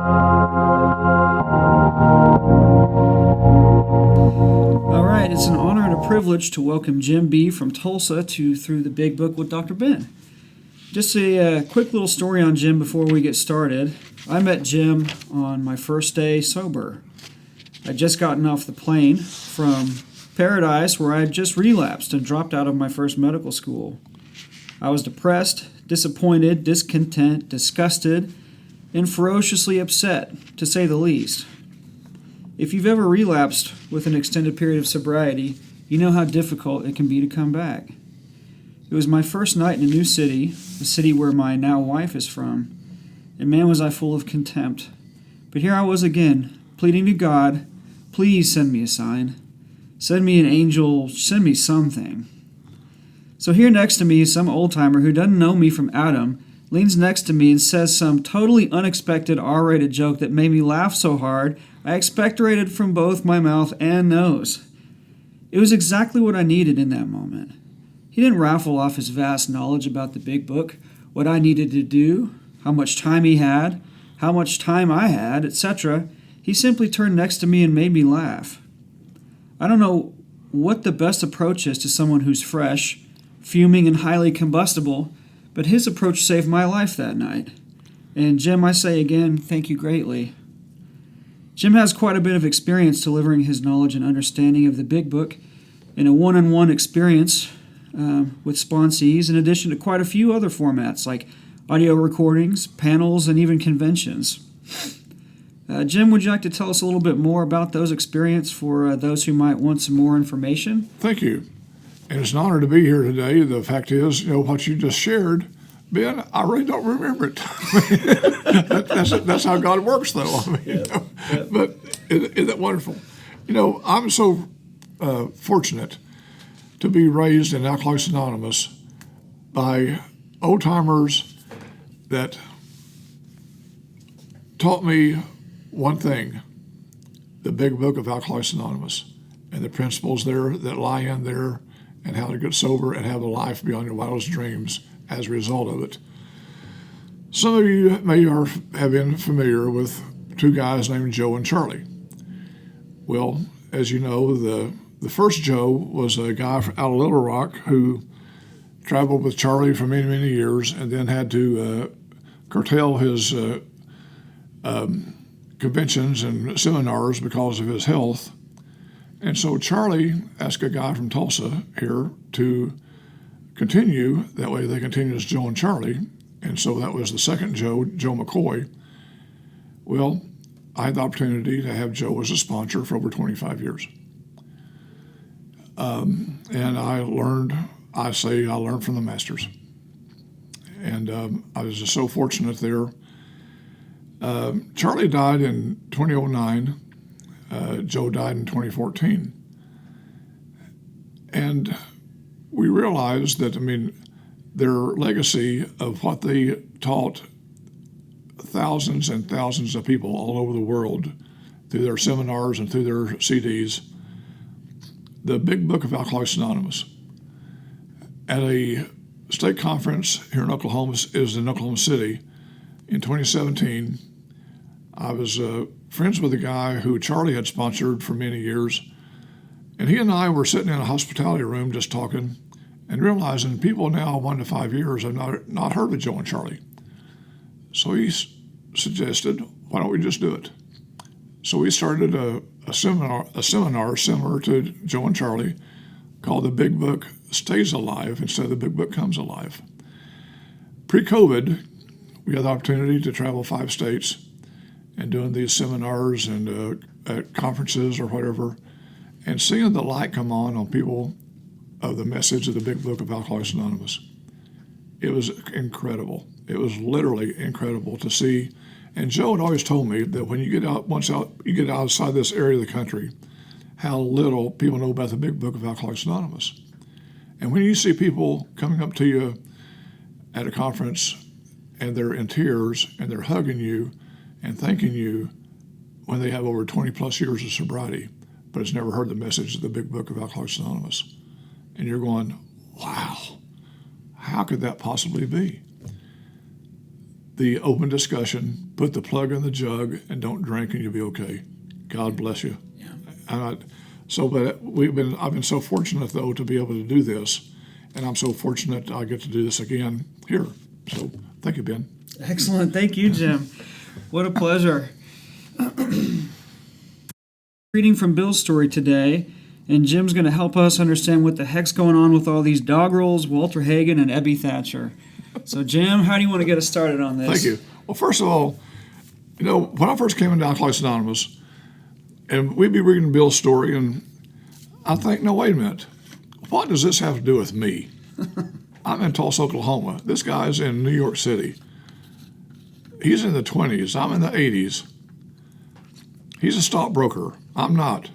All right, it's an honor and a privilege to welcome Jim B. from Tulsa to Through the Big Book with Dr. Ben. Just a quick little story on Jim before we get started. I met Jim on my first day sober. I'd just gotten off the plane from Paradise, where I had just relapsed and dropped out of my first medical school. I was depressed, disappointed, discontent, disgusted, and ferociously upset, to say the least. If you've ever relapsed with an extended period of sobriety, you know how difficult it can be to come back. It was my first night in a new city, the city where my now wife is from, and man was I full of contempt. But here I was again, pleading to God, please send me a sign. Send me an angel, send me something. So here next to me, some old-timer who doesn't know me from Adam leans next to me and says some totally unexpected R-rated joke that made me laugh so hard I expectorated from both my mouth and nose. It was exactly what I needed in that moment. He didn't raffle off his vast knowledge about the big book, what I needed to do, how much time he had, how much time I had, etc. He simply turned next to me and made me laugh. I don't know what the best approach is to someone who's fresh, fuming, and highly combustible, but his approach saved my life that night. And Jim, I say again, thank you greatly. Jim has quite a bit of experience delivering his knowledge and understanding of the big book in a one-on-one experience with sponsees, in addition to quite a few other formats like audio recordings, panels, and even conventions. Jim, would you like to tell us a little bit more about those experiences for those who might want some more information? Thank you. And it's an honor to be here today. The fact is, what you just shared, Ben, I really don't remember it. That's how God works, though. But isn't that wonderful? I'm so fortunate to be raised in Alcoholics Anonymous by old-timers that taught me one thing, the big book of Alcoholics Anonymous, and the principles there that lie in there, and how to get sober and have a life beyond your wildest dreams as a result of it. Some of you may have been familiar with two guys named Joe and Charlie. Well, as you know, the first Joe was a guy out of Little Rock who traveled with Charlie for many, many years and then had to curtail his conventions and seminars because of his health. And so Charlie asked a guy from Tulsa here to continue. That way they continued as Joe and Charlie. And so that was the second Joe, Joe McCoy. Well, I had the opportunity to have Joe as a sponsor for over 25 years. And I learned from the masters. And I was just so fortunate there. Charlie died in 2009. Joe died in 2014. And we realized that, their legacy of what they taught thousands and thousands of people all over the world through their seminars and through their CDs, the Big Book of Alcoholics Anonymous. At a state conference here in Oklahoma City in 2017, I was friends with a guy who Charlie had sponsored for many years, and he and I were sitting in a hospitality room just talking and realizing people now 1 to 5 years have not heard of Joe and Charlie. So he suggested, why don't we just do it? So we started a seminar similar to Joe and Charlie called The Big Book Stays Alive instead of The Big Book Comes Alive. Pre-COVID, we had the opportunity to travel 5 states and doing these seminars and at conferences or whatever, and seeing the light come on people of the message of the Big Book of Alcoholics Anonymous. It was incredible. It was literally incredible to see. And Joe had always told me that when you get outside this area of the country, how little people know about the Big Book of Alcoholics Anonymous. And when you see people coming up to you at a conference and they're in tears and they're hugging you and thanking you when they have over 20 plus years of sobriety, but has never heard the message of the Big Book of Alcoholics Anonymous. And you're going, wow, how could that possibly be? the open discussion, put the plug in the jug, and don't drink, and you'll be okay. God bless you. Yeah. But I've been so fortunate though to be able to do this, and I'm so fortunate I get to do this again here. So thank you, Ben. Excellent. Thank you, Jim. What a pleasure. Reading from Bill's story today, and Jim's going to help us understand what the heck's going on with all these dog rolls, Walter Hagen, and Ebby Thatcher. So, Jim, how do you want to get us started on this? Thank you. Well, first of all, when I first came into Alcoholics Anonymous, and we'd be reading Bill's story, and I think, no, wait a minute. What does this have to do with me? I'm in Tulsa, Oklahoma. This guy's in New York City. He's in the 20s. I'm in the 80s. He's a stockbroker. I'm not.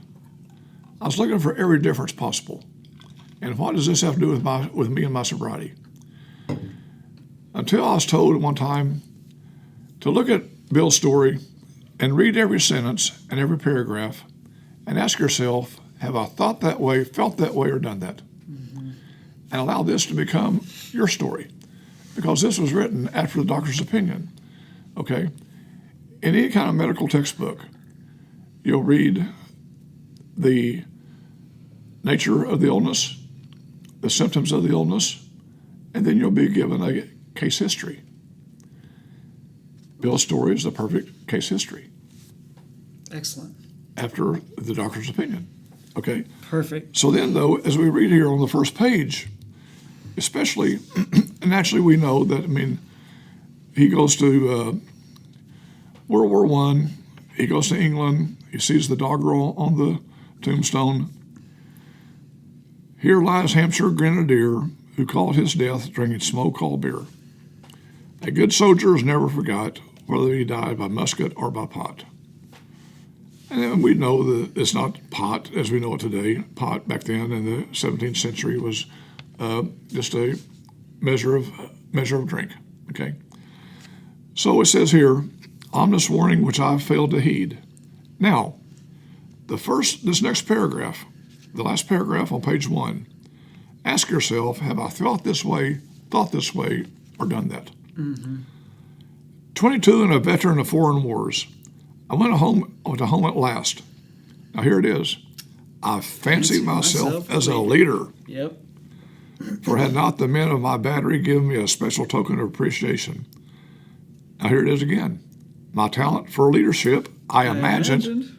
I was looking for every difference possible. And what does this have to do with me and my sobriety? Until I was told one time to look at Bill's story and read every sentence and every paragraph and ask yourself, have I thought that way, felt that way, or done that? Mm-hmm. And allow this to become your story. Because this was written after the doctor's opinion. Okay? In any kind of medical textbook, you'll read the nature of the illness, the symptoms of the illness, and then you'll be given a case history. Bill's story is the perfect case history. Excellent. After the doctor's opinion. Okay? Perfect. So then, though, as we read here on the first page, especially, and actually we know that, he goes to World War I, he goes to England, he sees the dog roll on the tombstone. Here lies Hampshire Grenadier, who called his death drinking smoke-called beer. A good soldier is never forgot, whether he died by musket or by pot. And then we know that it's not pot as we know it today. Pot back then in the 17th century was just a measure of drink. Okay. So it says here, ominous warning which I failed to heed. Now, this next paragraph, the last paragraph on page 1, ask yourself, have I thought this way, or done that? Mm-hmm. 22 and a veteran of foreign wars. I went home at last. Now here it is. I fancied myself as a leader. Yep. For had not the men of my battery given me a special token of appreciation. Now here it is again. My talent for leadership, I imagined,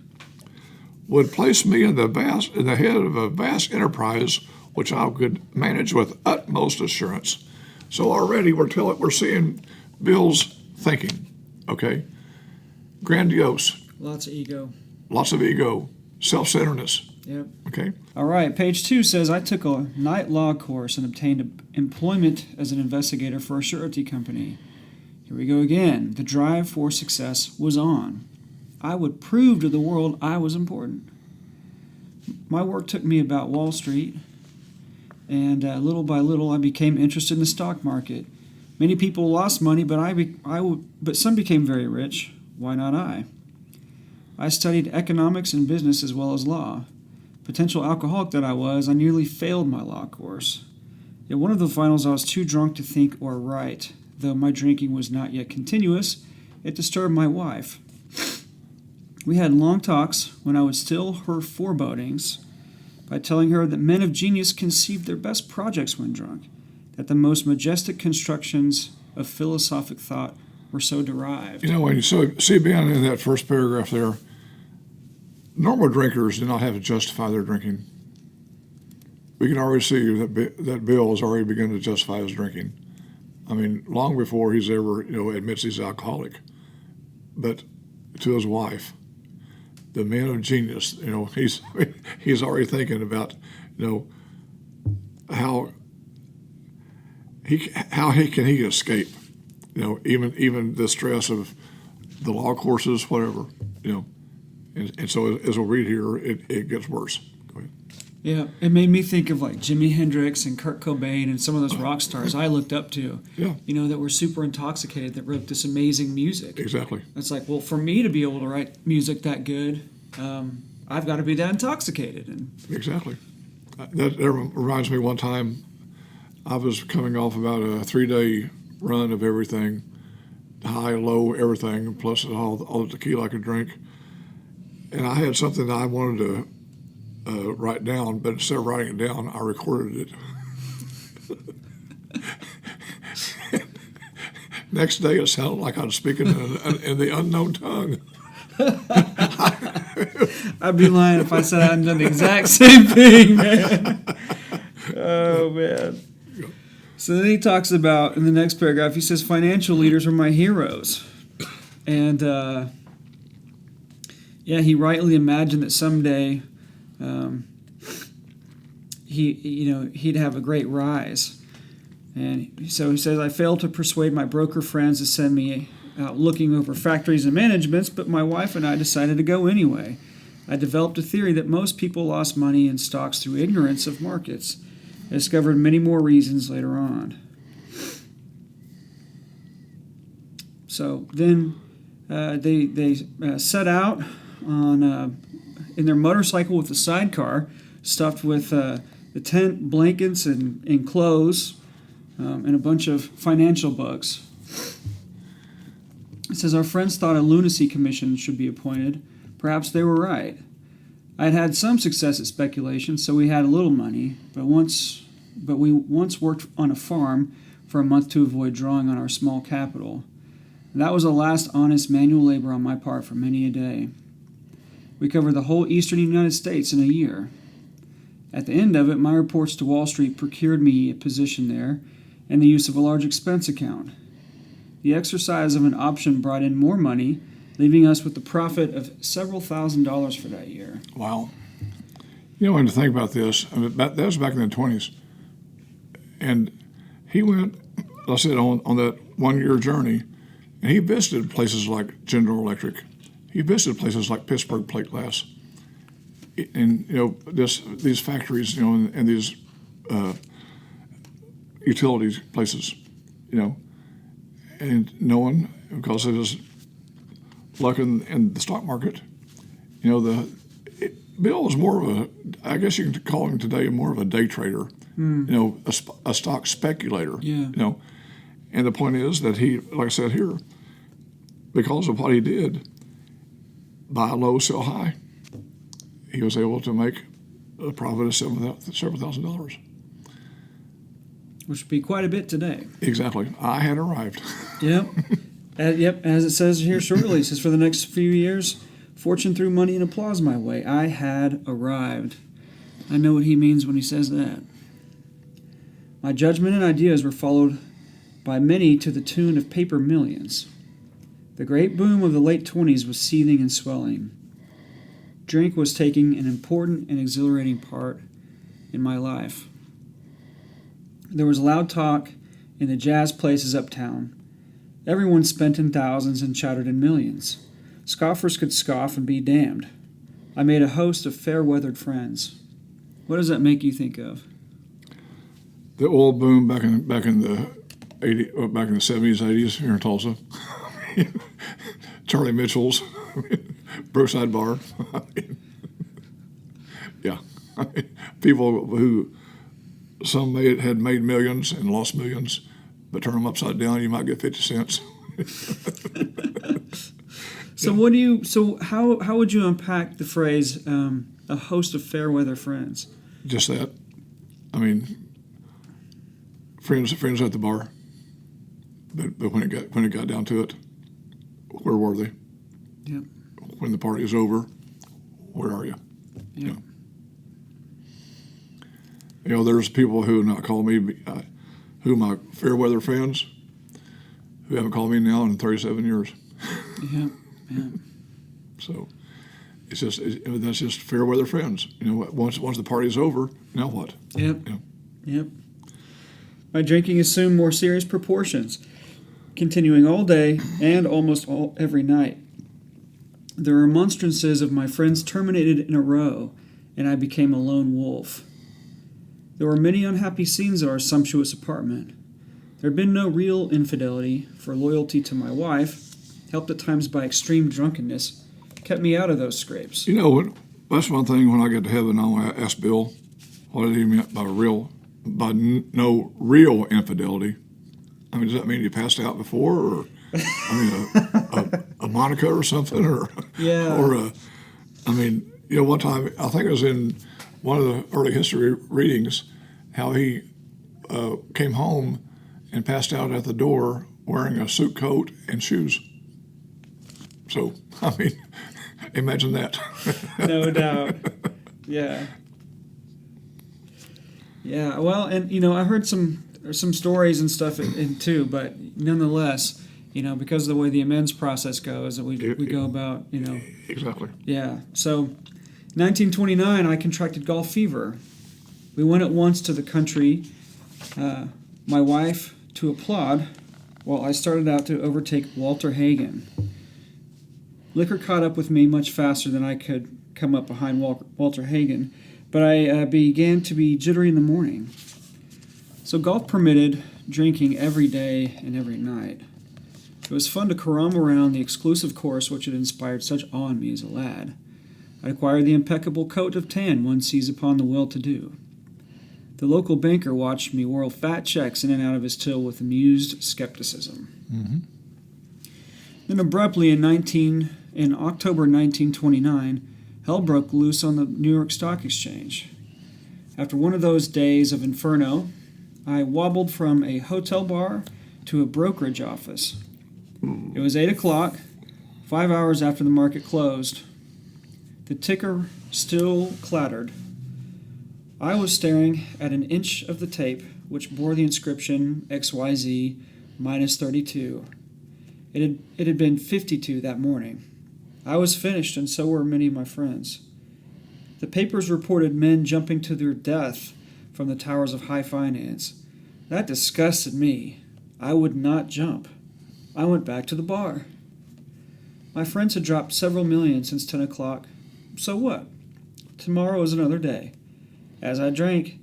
would place me in the head of a vast enterprise which I could manage with utmost assurance. So already we're seeing Bill's thinking, okay? Grandiose. Lots of ego. Lots of ego. Self-centeredness. Yep. Okay? All right, page 2 says, I took a night law course and obtained employment as an investigator for a surety company. Here we go again. The drive for success was on. I would prove to the world I was important. My work took me about Wall Street, and little by little I became interested in the stock market. Many people lost money, but some became very rich. Why not I? I studied economics and business as well as law. Potential alcoholic that I was, I nearly failed my law course. At one of the finals, I was too drunk to think or write. Though my drinking was not yet continuous, it disturbed my wife. We had long talks when I would still her forebodings by telling her that men of genius conceived their best projects when drunk, that the most majestic constructions of philosophic thought were so derived. When you see Ben in that first paragraph there, normal drinkers do not have to justify their drinking. We can already see that Bill has already begun to justify his drinking. Long before he's ever, admits he's alcoholic. But to his wife, the man of genius, he's already thinking about, how he can escape, even the stress of the law courses, whatever, And so as we'll read here, it gets worse. Go ahead. Yeah, it made me think of Jimi Hendrix and Kurt Cobain and some of those rock stars I looked up to. Yeah. That were super intoxicated, that wrote this amazing music. Exactly. It's well, for me to be able to write music that good, I've got to be that intoxicated. Exactly. That reminds me one time I was coming off about a 3-day run of everything, high, low, everything, plus all the tequila I could drink. And I had something that I wanted to write down, but instead of writing it down, I recorded it. Next day, it sounded like I was speaking in the unknown tongue. I'd be lying if I said I hadn't done the exact same thing, man. Oh, man. So then he talks about, in the next paragraph, he says, financial leaders are my heroes. And, he rightly imagined that someday he'd have a great rise. And so he says, I failed to persuade my broker friends to send me out looking over factories and managements, but my wife and I decided to go anyway. I developed a theory that most people lost money in stocks through ignorance of markets. I discovered many more reasons later on. So then they set out on in their motorcycle with a sidecar stuffed with the tent, blankets, and clothes, and a bunch of financial books. It says, our friends thought a lunacy commission should be appointed. Perhaps they were right. I had had some success at speculation, so we had a little money, but we once worked on a farm for a month to avoid drawing on our small capital. That was the last honest manual labor on my part for many a day. We covered the whole eastern United States in a year. At the end of it, my reports to Wall Street procured me a position there and the use of a large expense account. The exercise of an option brought in more money, leaving us with the profit of several $1,000s for that year. Wow. When to think about this, that was back in the 20s. And he went, like I said, on that one-year journey, and he visited places like General Electric. He visited places like Pittsburgh Plate Glass. And, these factories, and these utilities places, and knowing, because of his luck in the stock market, Bill was more of I guess you can call him today more of a day trader, a stock speculator, and the point is that he, like I said here, because of what he did, buy low, sell high, he was able to make a profit of several $1,000s. Which would be quite a bit today. Exactly. I had arrived. Yep. As it says here shortly, it says, for the next few years, fortune threw money and applause my way. I had arrived. I know what he means when he says that. My judgment and ideas were followed by many to the tune of paper millions. The great boom of the late 20s was seething and swelling. Drink was taking an important and exhilarating part in my life. There was loud talk in the jazz places uptown. Everyone spent in thousands and shouted in millions. Scoffers could scoff and be damned. I made a host of fair-weathered friends. What does that make you think of? The oil boom back in the 70s, 80s here in Tulsa. Charlie Mitchell's, Brookside Bar. People who some had made millions and lost millions, but turn them upside down, you might get 50 cents. So how would you unpack the phrase a host of fair weather friends? Just that. Friends at the bar. But when it got down to it, where were they? Yep. When the party is over, where are you? Yep. There's people who not call me, who my fair weather friends, who haven't called me now in 37 years. Yeah. So it's just that's just fair weather friends. Once the party's over, now what? Yep. My drinking assumed more serious proportions, continuing all day and almost every night. The remonstrances of my friends terminated in a row, and I became a lone wolf. There were many unhappy scenes at our sumptuous apartment. There had been no real infidelity, for loyalty to my wife, helped at times by extreme drunkenness, kept me out of those scrapes. That's one thing when I get to heaven, I want to ask Bill what he meant by no real infidelity. Does that mean you passed out before, or a moniker or something, or Yeah. one time I think it was in one of the early history readings how he came home and passed out at the door wearing a suit coat and shoes. So, imagine that. No doubt. Yeah. Yeah. Well, and I heard some stories and stuff too, but nonetheless, because of the way the amends process goes, we go about, Exactly. Yeah. So, 1929, I contracted golf fever. We went at once to the country, my wife to applaud, while I started out to overtake Walter Hagen. Liquor caught up with me much faster than I could come up behind Walter Hagen, but I began to be jittery in the morning. So golf permitted drinking every day and every night. It was fun to carom around the exclusive course which had inspired such awe in me as a lad. I acquired the impeccable coat of tan one sees upon the well-to-do. The local banker watched me whirl fat checks in and out of his till with amused skepticism. Mm-hmm. Then abruptly in October 1929, hell broke loose on the New York Stock Exchange. After one of those days of inferno, I wobbled from a hotel bar to a brokerage office. It was 8 o'clock, 5 hours after the market closed. The ticker still clattered. I was staring at an inch of the tape, which bore the inscription XYZ minus 32. It had been 52 that morning. I was finished, and so were many of my friends. The papers reported men jumping to their death from the towers of high finance. That disgusted me. I would not jump. I went back to the bar. My friends had dropped several million since 10 o'clock. So what? Tomorrow is another day. As I drank,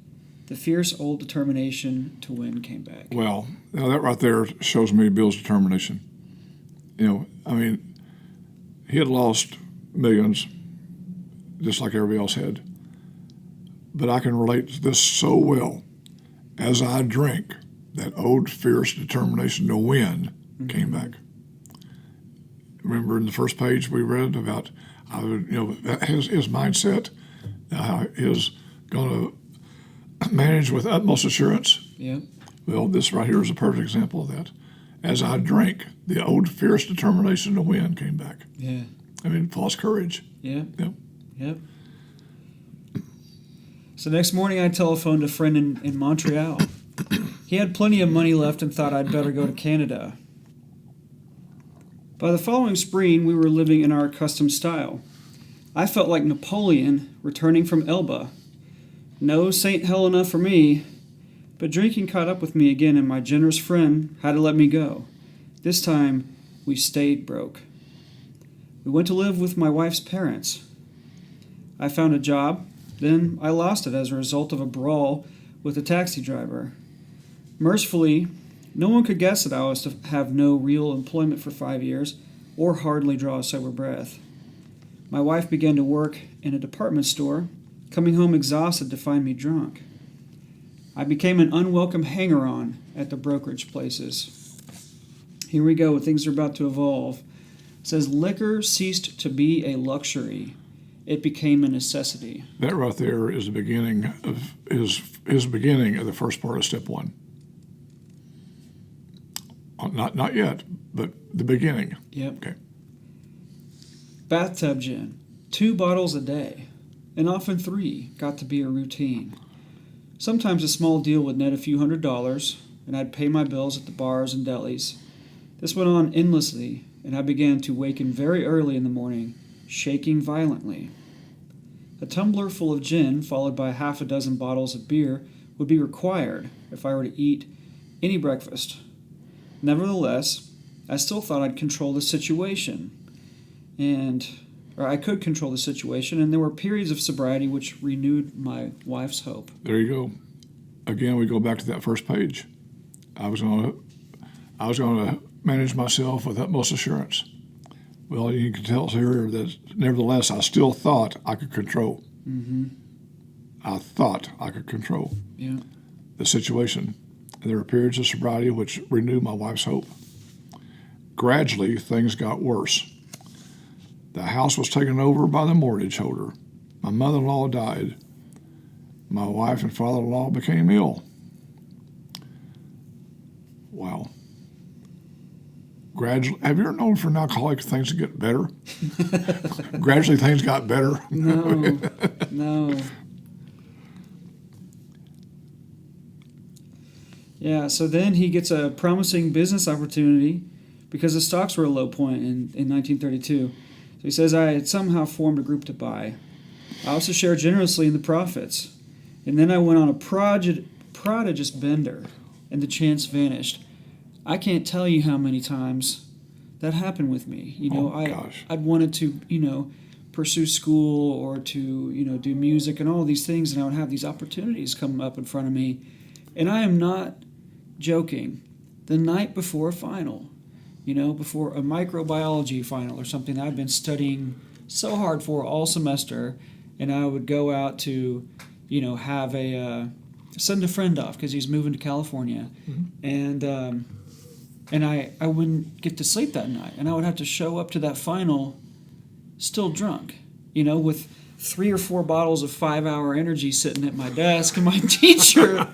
the fierce old determination to win came back. Well, now that right there shows me Bill's determination. He had lost millions, just like everybody else had. But I can relate to this so well. As I drank, that old fierce determination to win came back. Remember in the first page we read about his mindset, how he is going to manage with utmost assurance. Yeah. Well, this right here is a perfect example of that. As I drank, the old fierce determination to win came back. Yeah. False courage. Yeah. Yep. Yep. So next morning I telephoned a friend in Montreal. He had plenty of money left and thought I'd better go to Canada. By the following spring, we were living in our accustomed style. I felt like Napoleon returning from Elba. No St. Helena for me, but drinking caught up with me again, and my generous friend had to let me go. This time, we stayed broke. We went to live with my wife's parents. I found a job, then I lost it as a result of a brawl with a taxi driver. Mercifully, no one could guess that I was to have no real employment for 5 years or hardly draw a sober breath. My wife began to work in a department store, coming home exhausted to find me drunk. I became an unwelcome hanger-on at the brokerage places. Here we go, things are about to evolve. It says, liquor ceased to be a luxury. It became a necessity. That right there is the beginning of his beginning of the first part of step one. Not yet, but the beginning. Yep. Okay. Bathtub gin, 2 bottles a day, and often 3, got to be a routine. Sometimes a small deal would net a few $100s, and I'd pay my bills at the bars and delis. This went on endlessly, and I began to waken very early in the morning, shaking violently. A tumbler full of gin, followed by half a dozen bottles of beer, would be required if I were to eat any breakfast. Nevertheless, I still thought I'd control the situation, I could control the situation, and there were periods of sobriety which renewed my wife's hope. There you go. Again, we go back to that first page. I was going to manage myself with utmost assurance. Well, you can tell here that nevertheless, I still thought I could control. Mm-hmm. I thought I could control the situation. And there were periods of sobriety which renewed my wife's hope. Gradually, things got worse. The house was taken over by the mortgage holder. My mother-in-law died. My wife and father-in-law became ill. Wow. Gradually, have you ever known for an alcoholic things to get better? Gradually, things got better. No, no. Yeah, so then he gets a promising business opportunity because the stocks were at a low point in 1932. So he says, I had somehow formed a group to buy. I also shared generously in the profits. And then I went on a prodigious bender, and the chance vanished. I can't tell you how many times that happened with me. I'd wanted to, pursue school or to, do music and all these things, and I would have these opportunities come up in front of me. And I am not joking. The night before a final, before a microbiology final or something that I've been studying so hard for all semester, and I would go out to, have send a friend off because he's moving to California, mm-hmm. And I wouldn't get to sleep that night, and I would have to show up to that final still drunk, with 3 or 4 bottles of 5-hour energy sitting at my desk, and my teacher.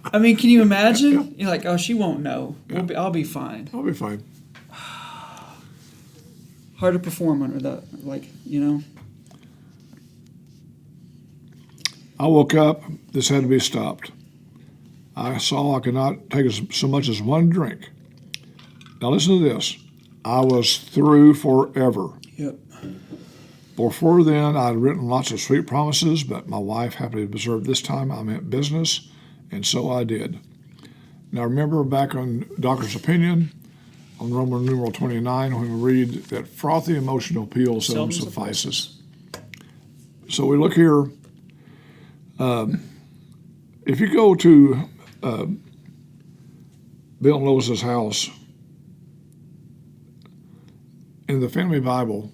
I mean, can you imagine? You're like, oh, she won't know. I'll be fine. I'll be fine. Hard to perform under that, I woke up. This had to be stopped. I saw I could not take so much as one drink. Now listen to this. I was through forever. Yep. Before then, I'd written lots of sweet promises, but my wife happily observed this time I meant business, and so I did. Now remember back on Doctor's Opinion, on Roman numeral 29, when we read that frothy emotional appeal seldom suffices. So we look here. If you go to Bill and Lois's house, in the family Bible,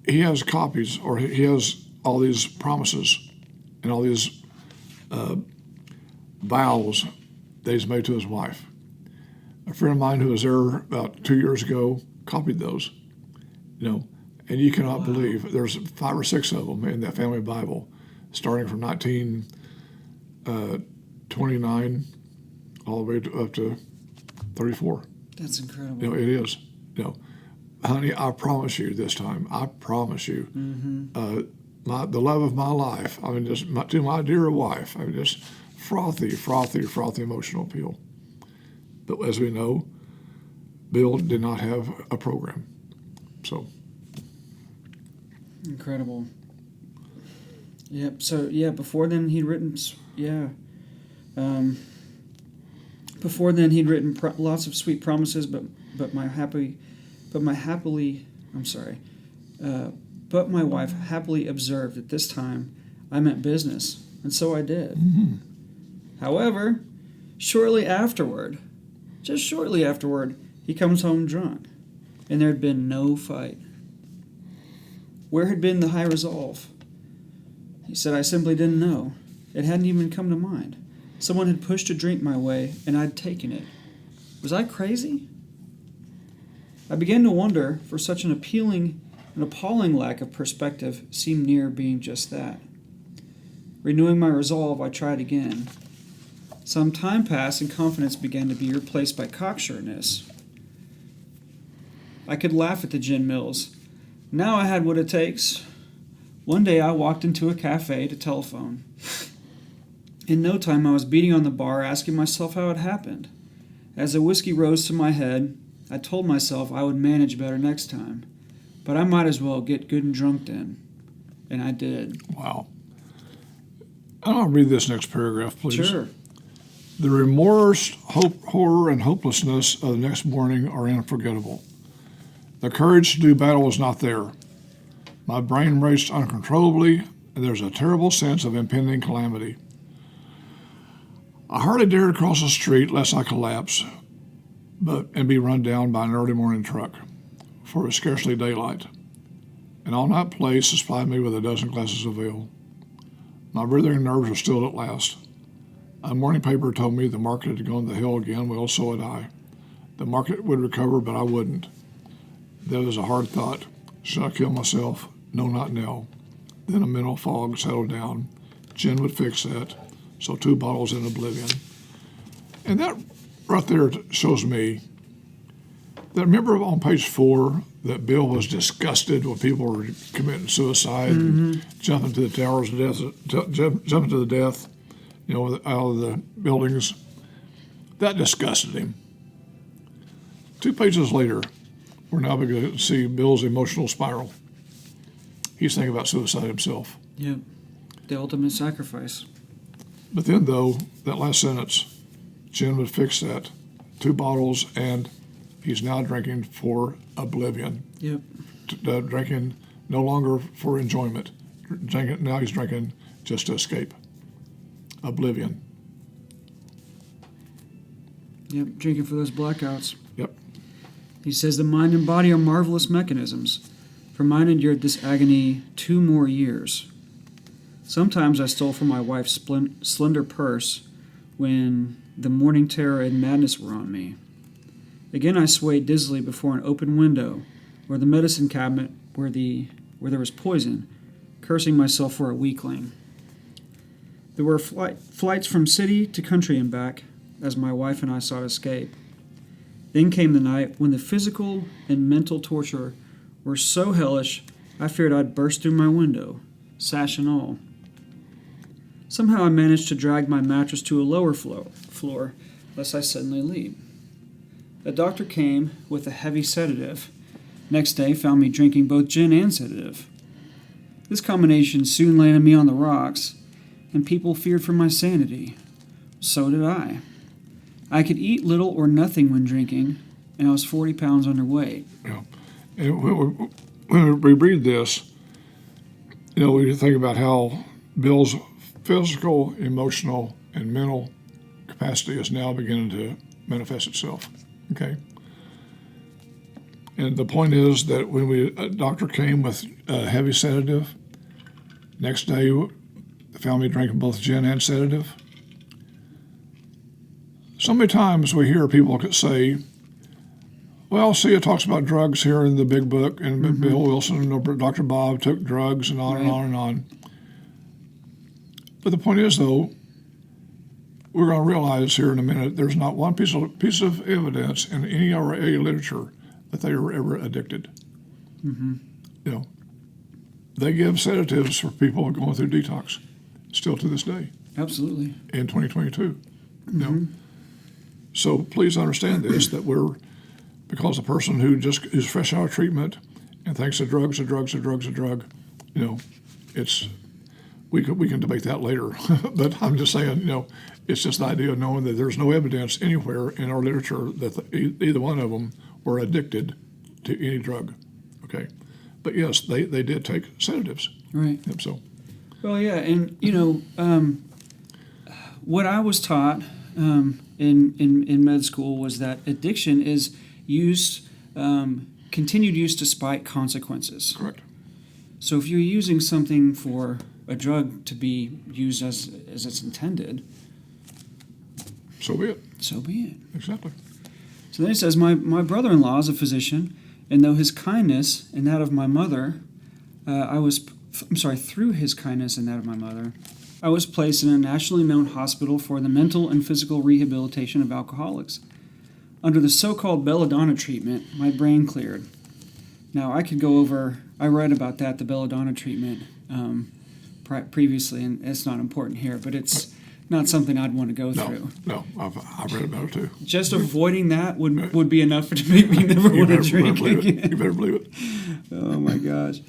he has copies, or he has all these promises and all these vows that he's made to his wife. A friend of mine who was there about 2 years ago copied those, and you cannot believe there's 5 or 6 of them in that family Bible, starting from 1929 all the way up to 34. That's incredible. It is. Honey, I promise you this time. I promise you. Mm-hmm. The love of my life. To my dear wife. Just frothy emotional appeal. But as we know, Bill did not have a program. So. Incredible. Yep. So before then he'd written. Before then he'd written lots of sweet promises, but my wife happily observed that this time I meant business, and so I did. Mm-hmm. However, shortly afterward, he comes home drunk, and there had been no fight. Where had been the high resolve? He said, I simply didn't know. It hadn't even come to mind. Someone had pushed a drink my way, and I'd taken it. Was I crazy? I began to wonder, for such an appalling lack of perspective seemed near being just that. Renewing my resolve, I tried again. Some time passed, and confidence began to be replaced by cocksureness. I could laugh at the gin mills. Now I had what it takes. One day I walked into a cafe to telephone. In no time I was beating on the bar, asking myself how it happened. As the whiskey rose to my head, I told myself I would manage better next time. But I might as well get good and drunk then. And I did. Wow. I want to read this next paragraph, please. Sure. The remorse, horror, and hopelessness of the next morning are unforgettable. The courage to do battle was not there. My brain raced uncontrollably, and there's a terrible sense of impending calamity. I hardly dared cross the street lest I collapse and be run down by an early morning truck, for it was scarcely daylight. And on that place supplied me with a dozen glasses of ale. My breathing nerves were stilled at last. A morning paper told me the market had gone to hell again. Well, so had I. The market would recover, but I wouldn't. That was a hard thought. Should I kill myself? No, not now. Then a mental fog settled down. Gin would fix that. So 2 bottles in oblivion. And that right there shows me that, remember on page 4 that Bill was disgusted when people were committing suicide and jumping to the towers of death, jumping to the death, out of the buildings. That disgusted him. 2 pages later, we're now beginning to see Bill's emotional spiral. He's thinking about suicide himself. Yep. The ultimate sacrifice. But then, though, that last sentence, Jen would fix that. 2 bottles, and he's now drinking for oblivion. Yep. Drinking no longer for enjoyment. Now he's drinking just to escape. Oblivion. Yep, drinking for those blackouts. Yep. He says the mind and body are marvelous mechanisms. For mine endured this agony 2 more years. Sometimes I stole from my wife's slender purse when the morning terror and madness were on me. Again I swayed dizzily before an open window, or the medicine cabinet where there was poison, cursing myself for a weakling. There were flights from city to country and back, as my wife and I sought escape. Then came the night when the physical and mental torture were so hellish I feared I'd burst through my window, sash and all. Somehow I managed to drag my mattress to a lower floor, lest I suddenly leap. A doctor came with a heavy sedative. Next day found me drinking both gin and sedative. This combination soon landed me on the rocks, and people feared for my sanity. So did I. I could eat little or nothing when drinking, and I was 40 pounds underweight. Yeah. And when we read this, we think about how Bill's physical, emotional, and mental capacity is now beginning to manifest itself. Okay? And the point is that when a doctor came with a heavy sedative, next day found me drinking both gin and sedative. So many times we hear people say, well, see, it talks about drugs here in the big book, and Bill Wilson and Dr. Bob took drugs and on and on and on. But the point is, though, we're going to realize here in a minute, there's not one piece of evidence in any RA literature that they were ever addicted. They give sedatives for people going through detox, still to this day. Absolutely. In 2022. So please understand this, that because the person who just is fresh out of treatment and thinks a drug's a drug, we can debate that later. But I'm just saying, it's just the idea of knowing that there's no evidence anywhere in our literature that either one of them were addicted to any drug. Okay, but yes, they did take sedatives. Right. So. Well, yeah, and what I was taught in med school was that addiction is continued use despite consequences. Correct. So if you're using something for a drug to be used as it's intended, so be it. So be it. Exactly. So then he says, my brother-in-law is a physician, and though his kindness and that of my mother, through his kindness and that of my mother, I was placed in a nationally known hospital for the mental and physical rehabilitation of alcoholics. Under the so-called belladonna treatment, my brain cleared. Now, I read about that, the belladonna treatment, previously, and it's not important here, but it's not something I'd want to go through. No, I've read about it too. Just avoiding that would be enough to make me never want to drink again. You better believe it. Oh, my gosh.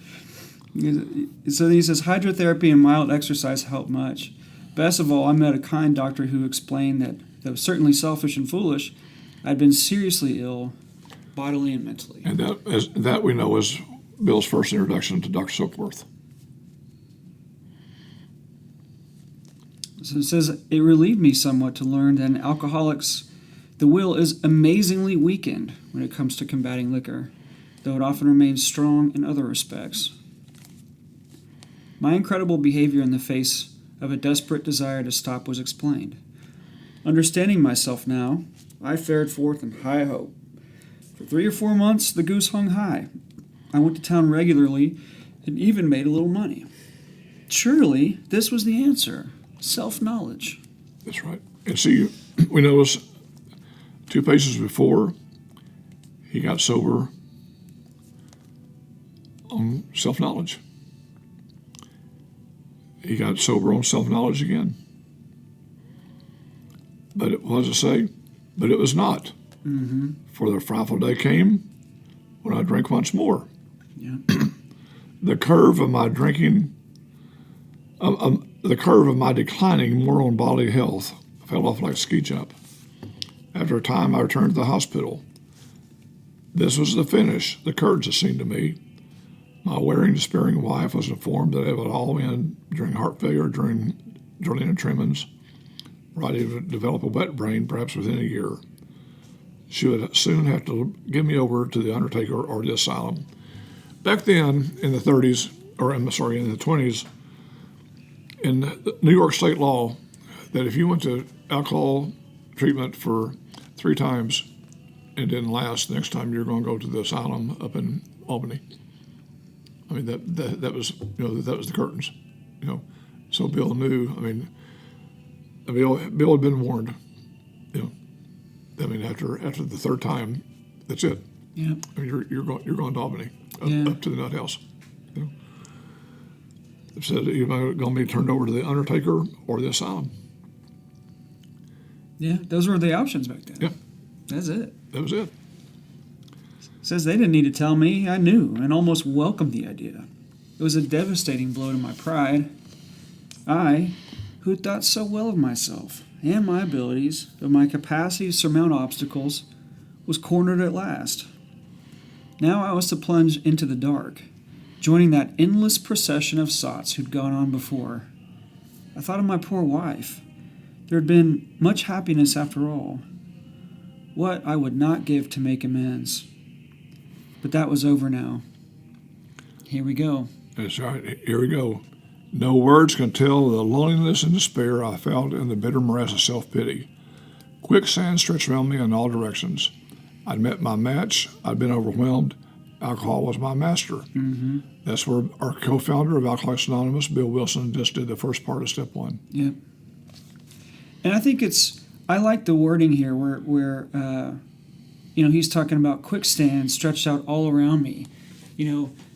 So he says, hydrotherapy and mild exercise help much. Best of all, I met a kind doctor who explained that, though certainly selfish and foolish, I'd been seriously ill, bodily and mentally. And that we know is Bill's first introduction to Dr. Silkworth. So it says, it relieved me somewhat to learn that in alcoholics, the will is amazingly weakened when it comes to combating liquor, though it often remains strong in other respects. My incredible behavior in the face of a desperate desire to stop was explained. Understanding myself now, I fared forth in high hope. For 3 or 4 months, the goose hung high. I went to town regularly and even made a little money. Surely, this was the answer. Self-knowledge. That's right. And see, we notice 2 pages before, he got sober on self-knowledge. He got sober on self-knowledge again. But what does it say? But it was not. Mm-hmm. For the frightful day came when I drank once more. Yeah. The curve of my drinking, the curve of my declining moral and bodily health fell off like a ski jump. After a time, I returned to the hospital. This was the finish, the courage, it seemed to me. My wearing, despairing wife was informed that it would all end during heart failure, during drilling and tremens, where I would develop a wet brain, perhaps within a year. She would soon have to give me over to the undertaker or the asylum. Back then, in the 30s, or in the 20s, in New York state law, that if you went to alcohol treatment for 3 times and didn't last, the next time you're going to go to the asylum up in Albany. I mean, that was, that was the curtains, So Bill knew. Bill had been warned. After the 3rd time, that's it. Yeah. You're going to Albany, up to the nut house. It said you're going to be turned over to the undertaker or the asylum. Yeah, those were the options back then. Yeah. That's it. That was it. Says they didn't need to tell me. I knew and almost welcomed the idea. It was a devastating blow to my pride. I, who thought so well of myself and my abilities, of my capacity to surmount obstacles, was cornered at last. Now I was to plunge into the dark, joining that endless procession of sots who'd gone on before. I thought of my poor wife. There had been much happiness after all. What I would not give to make amends. But that was over now. Here we go. That's right. Here we go. No words can tell the loneliness and despair I felt in the bitter morass of self-pity. Quicksand stretched around me in all directions. I'd met my match. I'd been overwhelmed. Alcohol was my master. Mm-hmm. That's where our co-founder of Alcoholics Anonymous, Bill Wilson, just did the first part of step 1. Yep. And I think I like the wording here where he's talking about quicksand stretched out all around me.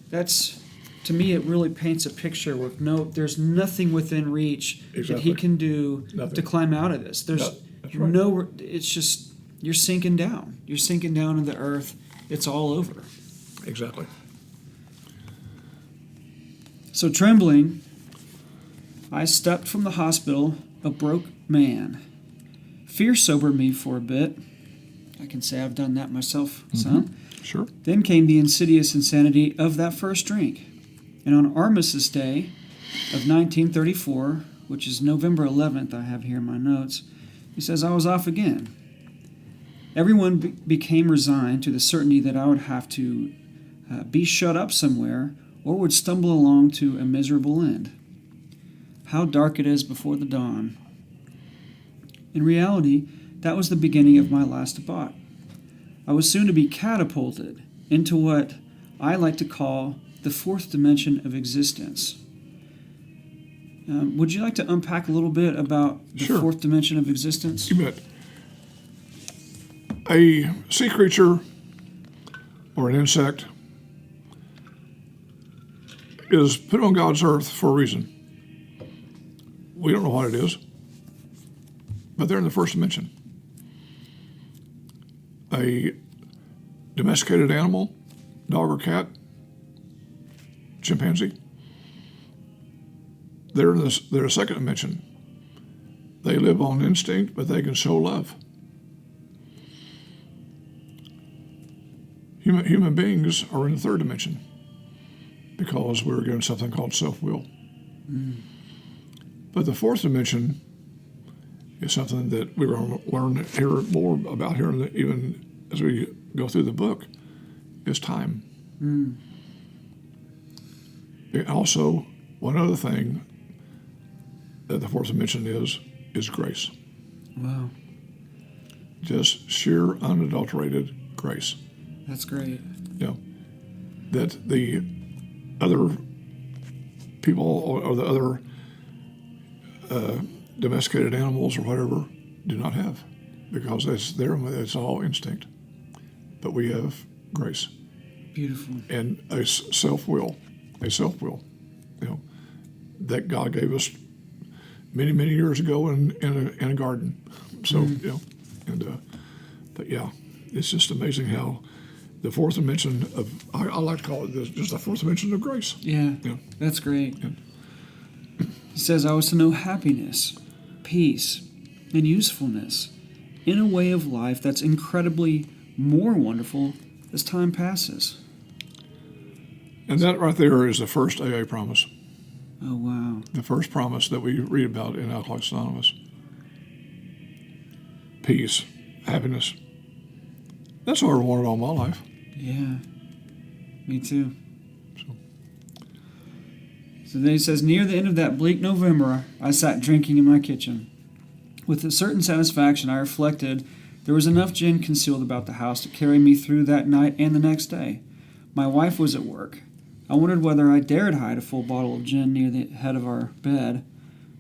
That's, to me, it really paints a picture with there's nothing within reach that he can do to climb out of this. There's it's just, you're sinking down. You're sinking down in the earth. It's all over. Exactly. So trembling, I stepped from the hospital, a broke man. Fear sobered me for a bit. I can say I've done that myself, son. Sure. Then came the insidious insanity of that first drink. And on Armistice Day of 1934, which is November 11th, I have here in my notes, he says, I was off again. Everyone became resigned to the certainty that I would have to be shut up somewhere or would stumble along to a miserable end. How dark it is before the dawn. In reality, that was the beginning of my last debauch. I was soon to be catapulted into what I like to call the 4th dimension of existence. Would you like to unpack a little bit about the 4th dimension of existence? You bet. A sea creature or an insect is put on God's earth for a reason. We don't know what it is, but they're in the 1st dimension. A domesticated animal, dog or cat, chimpanzee, they're a 2nd dimension. They live on instinct, but they can show love. Human beings are in the 3rd dimension because we're given something called self-will. But the 4th dimension is something that we're going to learn here more about here, even as we go through the book, is time. And also, one other thing that the 4th dimension is grace. Wow. Just sheer, unadulterated grace. That's great. You know, that the other people or the other domesticated animals or whatever do not have, because it's all instinct. But we have grace. Beautiful. And a self-will, you know, that God gave us many, many years ago in a garden. So, you know, but yeah, it's just amazing how the fourth dimension of, I like to call it this, just the fourth dimension of grace. Yeah, that's great. Yeah. He says, I was to know happiness, peace, and usefulness in a way of life that's incredibly more wonderful as time passes. And that right there is the first AA promise. Oh, wow. The first promise that we read about in Alcoholics Anonymous. Peace, happiness. That's what I wanted all my life. Yeah, me too. So then he says, near the end of that bleak November, I sat drinking in my kitchen. With a certain satisfaction, I reflected there was enough gin concealed about the house to carry me through that night and the next day. My wife was at work. I wondered whether I dared hide a full bottle of gin near the head of our bed,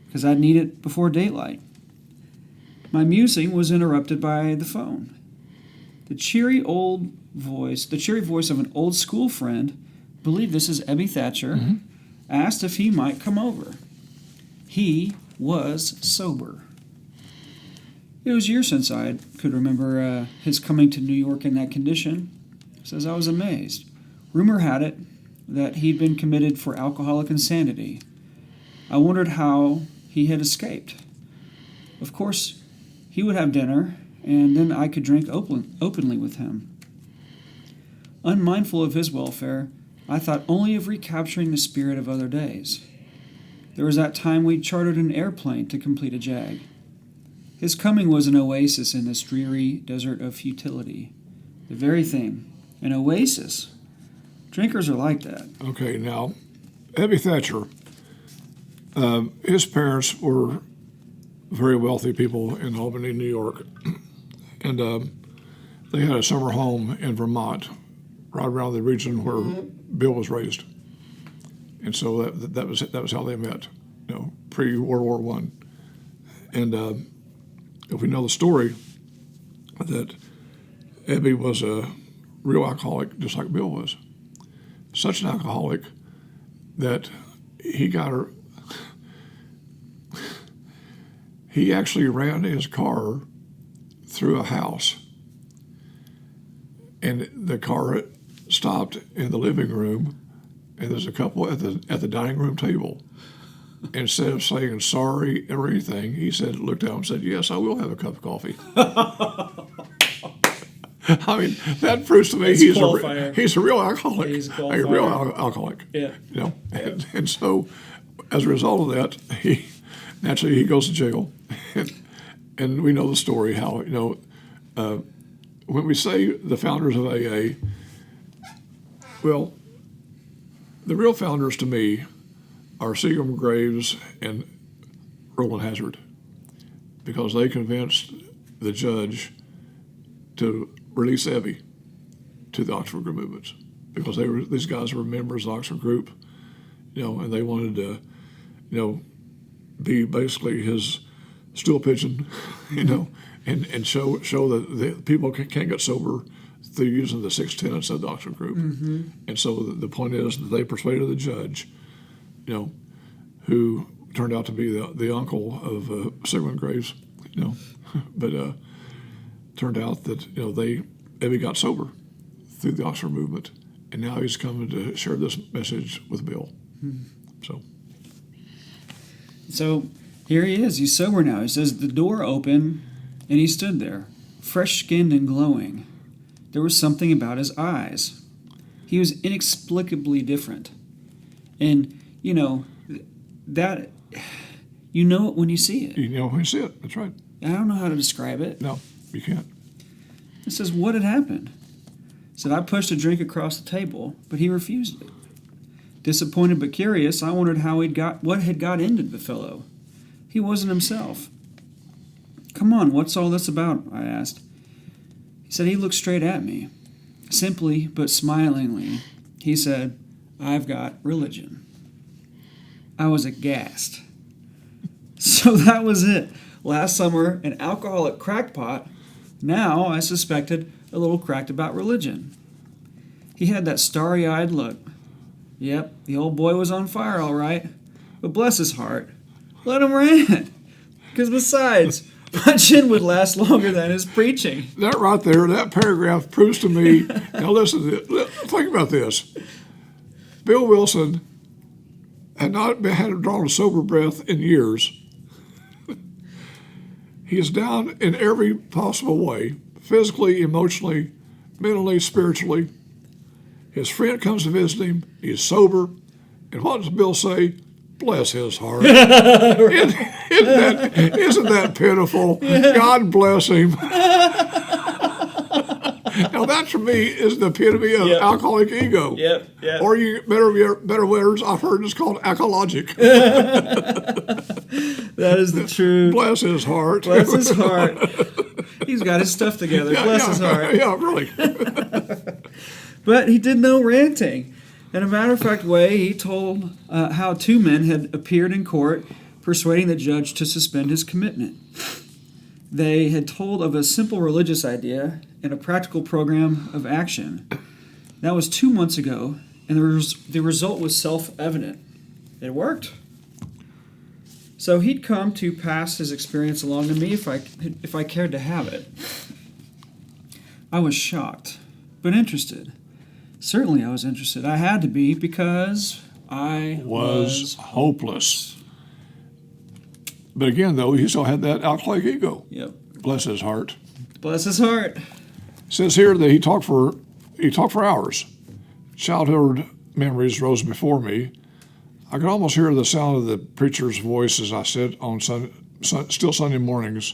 because I'd need it before daylight. My musing was interrupted by the phone. The cheery voice of an old school friend, believe this is Ebby Thatcher, asked if he might come over. He was sober. It was years since I could remember his coming to New York in that condition. Says I was amazed. Rumor had it that he'd been committed for alcoholic insanity. I wondered how he had escaped. Of course, he would have dinner, and then I could drink openly with him. Unmindful of his welfare, I thought only of recapturing the spirit of other days. There was that time we chartered an airplane to complete a jag. His coming was an oasis in this dreary desert of futility. The very thing, an oasis. Drinkers are like that. Okay, now, Ebby Thatcher, his parents were very wealthy people in Albany, New York, and they had a summer home in Vermont, right around the region where Bill was raised, and so that was how they met, you know, pre-World War I. And if we know the story, that Ebby was a real alcoholic, just like Bill was. Such an alcoholic that he actually ran his car through a house, and the car stopped in the living room, and there's a couple at the dining room table. Instead of saying sorry or anything, he looked down and said, "Yes, I will have a cup of coffee." I mean, that proves to me he's a real alcoholic. He's a real alcoholic. Yeah. You know, and so as a result of that, he goes to jail, and we know the story how, you know, when we say the founders of AA, well, the real founders to me are Seagram Graves and Roland Hazard, because they convinced the judge to release Ebby to the Oxford Group movements, because these guys were members of the Oxford Group, you know, and they wanted to, you know, be basically his stool pigeon, you know, and show that the people can't get sober through using the 6 tenets of the Oxford Group. And so the point is that they persuaded the judge, you know, who turned out to be the uncle of Sigmund Graves, you know, but turned out that, you know, Ebby got sober through the Oxford movement, and now he's coming to share this message with Bill. So here he is. He's sober now. He says the door opened, and he stood there, fresh-skinned and glowing. There was something about his eyes. He was inexplicably different. And, you know, that, you know it when you see it. You know when you see it. That's right. I don't know how to describe it. No, you can't. He says, what had happened? He said, I pushed a drink across the table, but he refused it. Disappointed but curious, I wondered what had got into the fellow. He wasn't himself. Come on, what's all this about? I asked. He said he looked straight at me. Simply but smilingly, he said, "I've got religion." I was aghast. So that was it. Last summer, an alcoholic crackpot. Now I suspected a little cracked about religion. He had that starry-eyed look. Yep, the old boy was on fire, all right. But bless his heart, let him rant. Because besides, my chin would last longer than his preaching. That right there, that paragraph proves to me. Now listen to this. Think about this. Bill Wilson had drawn a sober breath in years. He is down in every possible way, physically, emotionally, mentally, spiritually. His friend comes to visit him. He is sober. And what does Bill say? Bless his heart. Isn't that pitiful? Yeah. God bless him. Now that to me is the epitome of alcoholic ego. Yep. Or you better words I've heard is called alcoholic. That is the truth. Bless his heart. Bless his heart. He's got his stuff together. Bless his heart. Yeah, really. But he did no ranting. In a matter-of-fact way, he told how two men had appeared in court persuading the judge to suspend his commitment. They had told of a simple religious idea and a practical program of action. That was 2 months ago, and the result was self-evident. It worked. So he'd come to pass his experience along to me if I cared to have it. I was shocked, but interested. Certainly I was interested. I had to be because I was hopeless. But again, though, he still had that alcoholic ego. Yep. Bless his heart. Bless his heart. It says here that he talked for hours. Childhood memories rose before me. I could almost hear the sound of the preacher's voice as I sat on still Sunday mornings.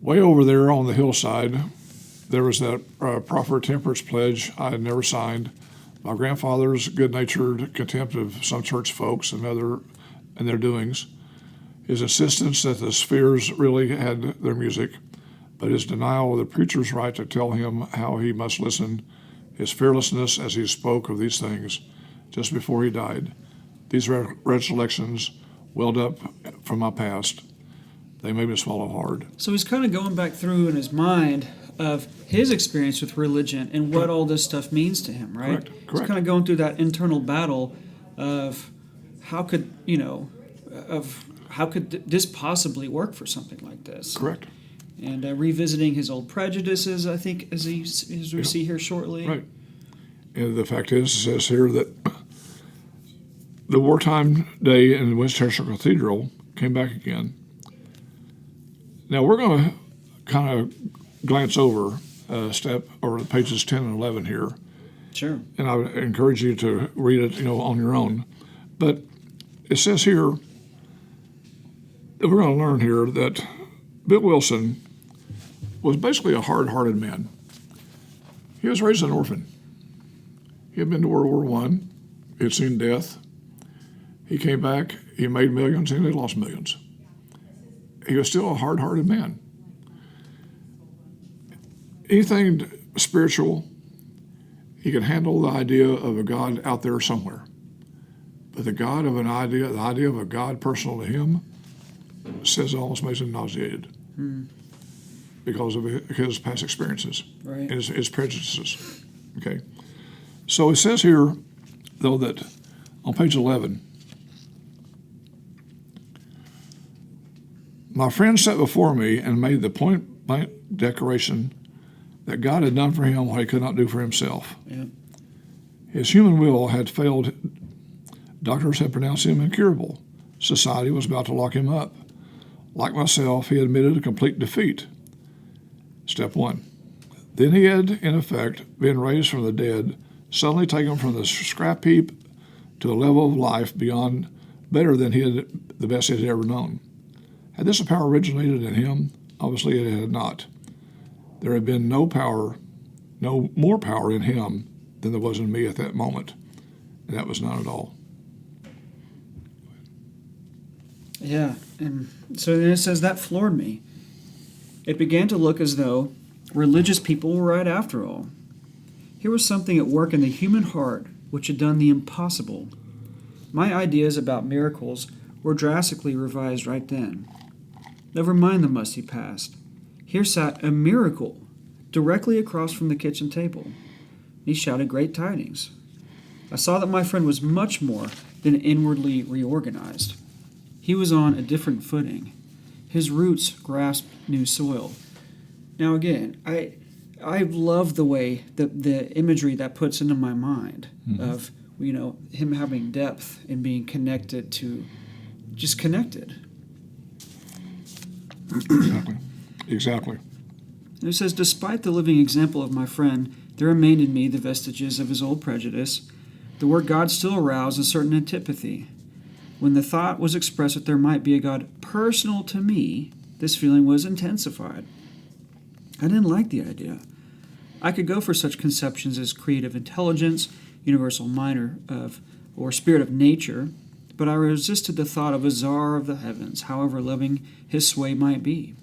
Way over there on the hillside, there was that proffered temperance pledge I had never signed. My grandfather's good-natured contempt of some church folks and their doings. His insistence that the spheres really had their music, but his denial of the preacher's right to tell him how he must listen, his fearlessness as he spoke of these things just before he died. These recollections welled up from my past. They made me swallow hard. So he's kind of going back through in his mind of his experience with religion and what all this stuff means to him, right? Correct. He's kind of going through that internal battle of how could this possibly work for something like this? Correct. And revisiting his old prejudices, I think, as we see here shortly. Right. And the fact is, it says here that the wartime day in Winchester Cathedral came back again. Now we're going to kind of glance over pages 10 and 11 here. Sure. And I would encourage you to read it, on your own. But it says here that we're going to learn here that Bill Wilson was basically a hard-hearted man. He was raised an orphan. He had been to World War I. He had seen death. He came back. He made millions and he lost millions. He was still a hard-hearted man. Anything spiritual, he could handle the idea of a God out there somewhere. But the idea of a God personal to him, says it almost makes him nauseated because of his past experiences and his prejudices. Okay, so it says here, though, that on page 11, my friend sat before me and made the point-blank declaration that God had done for him what he could not do for himself. Yeah. His human will had failed. Doctors had pronounced him incurable. Society was about to lock him up. Like myself, he admitted a complete defeat. Step one. Then he had, in effect, been raised from the dead, suddenly taken from the scrap heap to a level of life beyond better than the best he had ever known. Had this power originated in him? Obviously it had not. There had been no more power in him than there was in me at that moment, and that was none at all. Yeah, and so then it says that floored me. It began to look as though religious people were right after all. Here was something at work in the human heart which had done the impossible. My ideas about miracles were drastically revised right then. Never mind the musty past. Here sat a miracle directly across from the kitchen table. He shouted great tidings. I saw that my friend was much more than inwardly reorganized. He was on a different footing. His roots grasped new soil. Now again, I love the way the imagery that puts into my mind of him having depth and being connected to, just connected. Exactly. And it says, despite the living example of my friend, there remained in me the vestiges of his old prejudice. The word God still aroused a certain antipathy. When the thought was expressed that there might be a God personal to me, this feeling was intensified. I didn't like the idea. I could go for such conceptions as creative intelligence, universal mind, or spirit of nature, but I resisted the thought of a czar of the heavens, however loving his sway might be.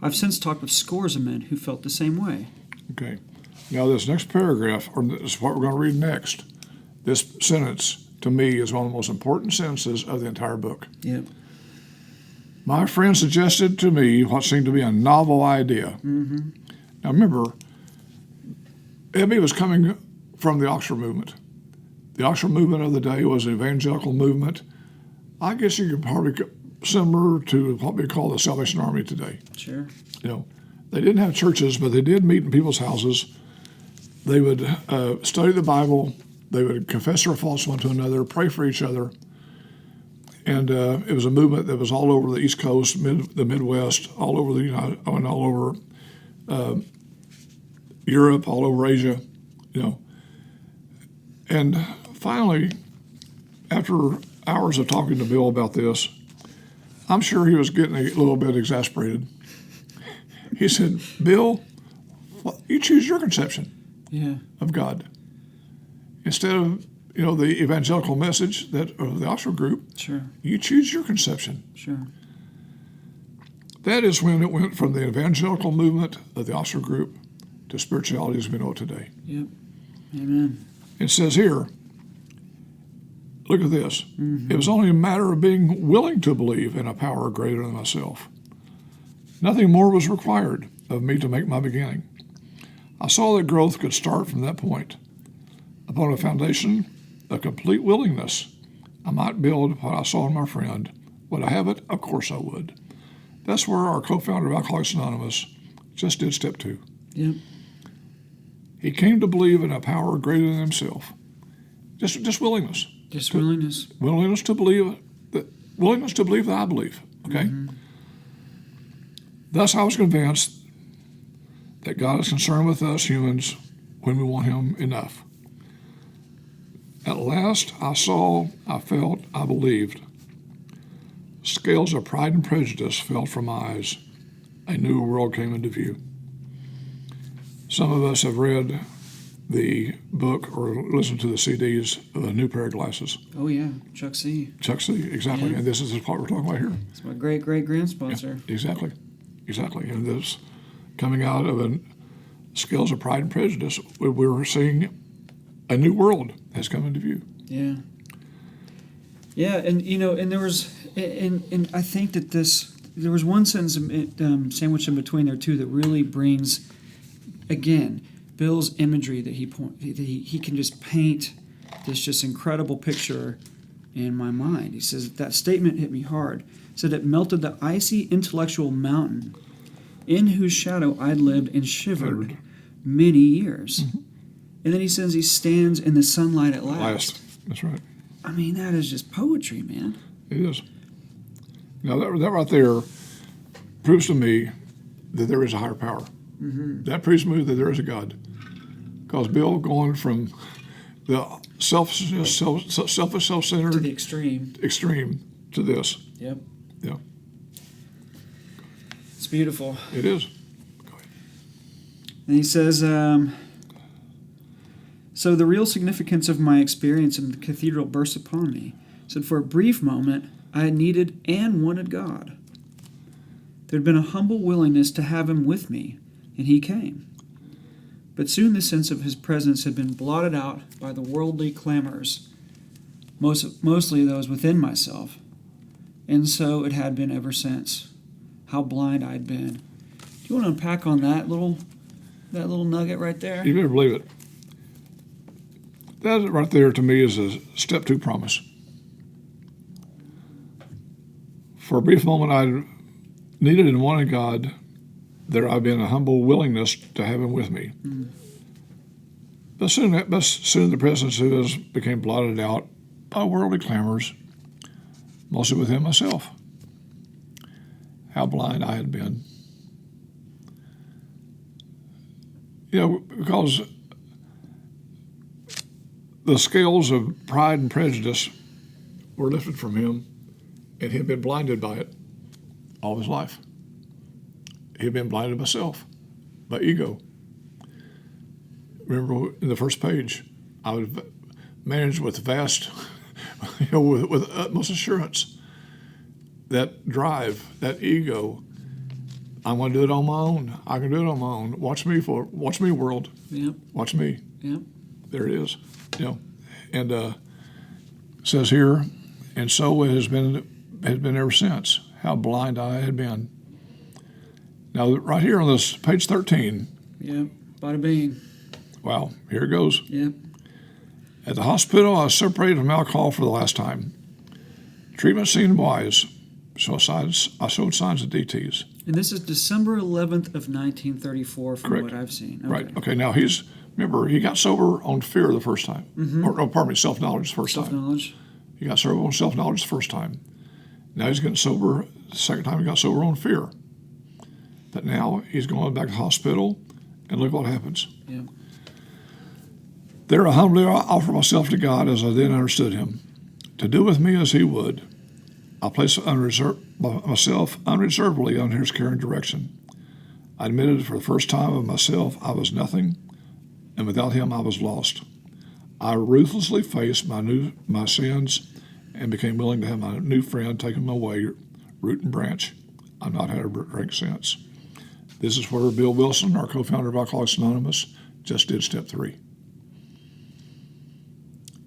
I've since talked with scores of men who felt the same way. Okay. Now this next paragraph, or this is what we're going to read next, this sentence, to me, is one of the most important sentences of the entire book. Yep. My friend suggested to me what seemed to be a novel idea. Mm-hmm. Now remember, Ebby was coming from the Oxford movement. The Oxford movement of the day was an evangelical movement. I guess you could probably similar to what we call the Salvation Army today. Sure. They didn't have churches, but they did meet in people's houses. They would study the Bible. They would confess their faults one to another, pray for each other. And it was a movement that was all over the East Coast, the Midwest, all over the United, and all over Europe, all over Asia, And finally, after hours of talking to Bill about this, I'm sure he was getting a little bit exasperated. He said, Bill, you choose your conception of God. Instead of, the evangelical message of the Oxford group, sure, you choose your conception. Sure. That is when it went from the evangelical movement of the Oxford group to spirituality as we know it today. Yep. Amen. It says here, look at this. Mm-hmm. It was only a matter of being willing to believe in a power greater than myself. Nothing more was required of me to make my beginning. I saw that growth could start from that point. Upon a foundation of complete willingness, I might build what I saw in my friend. Would I have it? Of course I would. That's where our co-founder of Alcoholics Anonymous just did step 2. Yep. He came to believe in a power greater than himself. Just willingness. Just willingness. Willingness to believe that I believe. Okay? Mm-hmm. Thus I was convinced that God is concerned with us humans when we want him enough. At last I saw, I felt, I believed. Scales of pride and prejudice fell from my eyes. A new world came into view. Some of us have read the book or listened to the CDs of A New Pair of Glasses. Oh, yeah. Chuck C. Chuck C., exactly. Yeah. And this is what we're talking about here. It's my great-great-grandsponsor. Yeah, exactly. And this coming out of Scales of Pride and Prejudice, we're seeing a new world has come into view. Yeah. Yeah, and and there was, and I think that there was one sentence sandwiched in between there too that really brings, again, Bill's imagery that he can just paint this just incredible picture in my mind. He says that statement hit me hard. He said it melted the icy intellectual mountain in whose shadow I'd lived and shivered many years. Mm-hmm. And then he says he stands in the sunlight at last. That's right. I mean, that is just poetry, man. It is. Now, that right there proves to me that there is a higher power. Mm-hmm. That proves to me that there is a God. Because Bill going from the selfish, self-centered to the extreme to this. Yep. Yeah. It's beautiful. It is. Go ahead. And he says, so the real significance of my experience in the cathedral burst upon me. He said, for a brief moment, I had needed and wanted God. There had been a humble willingness to have him with me, and he came. But soon the sense of his presence had been blotted out by the worldly clamors, mostly those within myself. And so it had been ever since. How blind I'd been. Do you want to unpack on that little nugget right there? You better believe it. That right there to me is a step 2 promise. For a brief moment, I needed and wanted God. There I've been a humble willingness to have him with me. But soon the presence of his became blotted out by worldly clamors, mostly within myself. How blind I had been. Because the scales of pride and prejudice were lifted from him, and he had been blinded by it all his life. He had been blinded by self, by ego. Remember in the first page, I would manage with vast, with utmost assurance, that drive, that ego. I'm going to do it on my own. I can do it on my own. Watch me, world. Yep. Watch me. Yep. There it is. And it says here, and so it has been ever since. How blind I had been. Now, right here on this page 13. Yep. Bada bing. Wow, here it goes. Yep. At the hospital, I was separated from alcohol for the last time. Treatment seemed wise, so I showed signs of DTs. And this is December 11th of 1934 from Correct. what I've seen. Okay. Right. Okay, now remember, he got sober on fear the first time. Self-knowledge the first time. Self-knowledge. He got sober on self-knowledge the first time. Now he's getting sober the second time he got sober on fear. But now he's going back to the hospital, and look what happens. Yeah. There I humbly offer myself to God as I then understood him, to do with me as he would. I place myself unreservedly under his care and direction. I admitted for the first time of myself I was nothing, and without him I was lost. I ruthlessly faced my sins and became willing to have my new friend take them away, root and branch. I've not had a drink since. This is where Bill Wilson, our co-founder of Alcoholics Anonymous, just did step 3.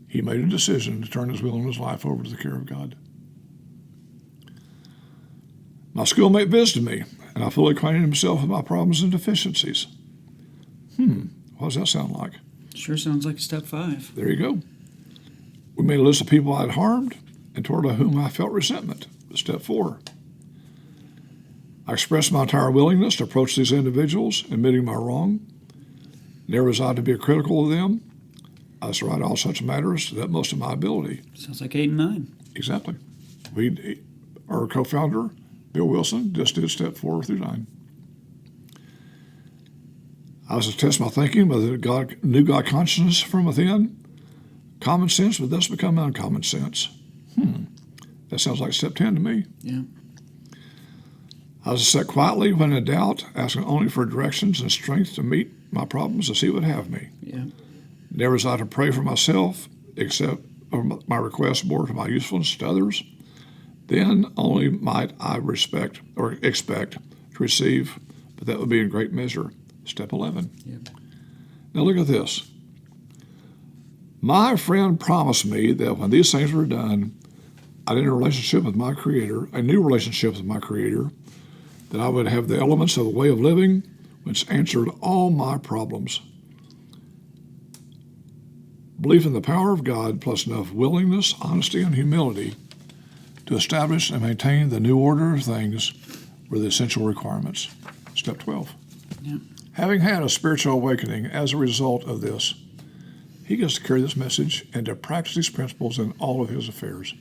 He made a decision to turn his will and his life over to the care of God. My schoolmate visited me, and I fully acquainted himself with my problems and deficiencies. What does that sound like? Sure sounds like step 5. There you go. We made a list of people I'd harmed and toward whom I felt resentment. Step 4. I expressed my entire willingness to approach these individuals, admitting my wrong. Never was I to be critical of them. I was to write all such matters to the utmost of my ability. Sounds like 8 and 9. Exactly. Our co-founder, Bill Wilson, just did step 4 through 9. I was to test my thinking with a new God consciousness from within. Common sense would thus become uncommon sense. That sounds like step 10 to me. Yeah. I was to sit quietly when in doubt, asking only for directions and strength to meet my problems as he would have me. Yeah. Never was I to pray for myself, except my requests more to my usefulness to others. Then only might I expect to receive, but that would be in great measure. Step 11. Yeah. Now look at this. My friend promised me that when these things were done, I'd enter a relationship with my Creator, a new relationship with my Creator, that I would have the elements of a way of living which answered all my problems. Belief in the power of God plus enough willingness, honesty, and humility to establish and maintain the new order of things were the essential requirements. Step 12. Yeah. Having had a spiritual awakening as a result of this, he gets to carry this message and to practice these principles in all of his affairs.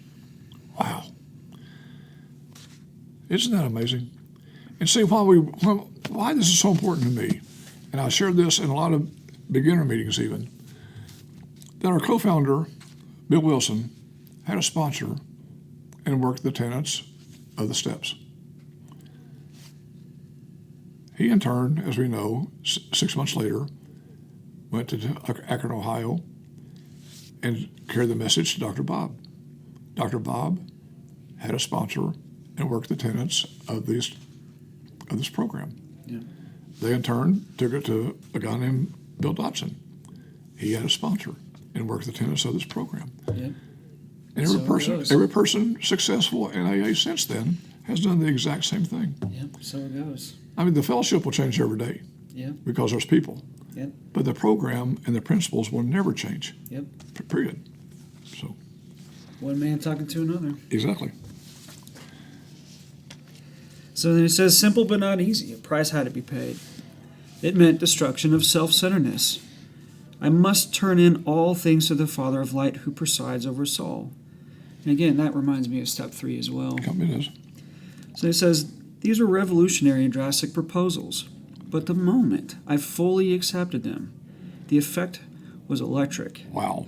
Wow. Isn't that amazing? And see, why this is so important to me, and I shared this in a lot of beginner meetings even, that our co-founder, Bill Wilson, had a sponsor and worked the tenets of the steps. He, in turn, as we know, 6 months later, went to Akron, Ohio, and carried the message to Dr. Bob. Dr. Bob had a sponsor and worked the tenets of this program. Yeah. They, in turn, took it to a guy named Bill Dodson. He had a sponsor and worked the tenets of this program. Yep. And every person successful in AA since then has done the exact same thing. Yep, so it goes. I mean, the fellowship will change every day. Yep. Because there's people. Yep. But the program and the principles will never change. Yep. Period. So. One man talking to another. Exactly. So then it says, simple but not easy. A price had to be paid. It meant destruction of self-centeredness. I must turn in all things to the Father of light who presides over us all. And again, that reminds me of step 3 as well. It is. So it says, these were revolutionary and drastic proposals, but the moment I fully accepted them, the effect was electric. Wow.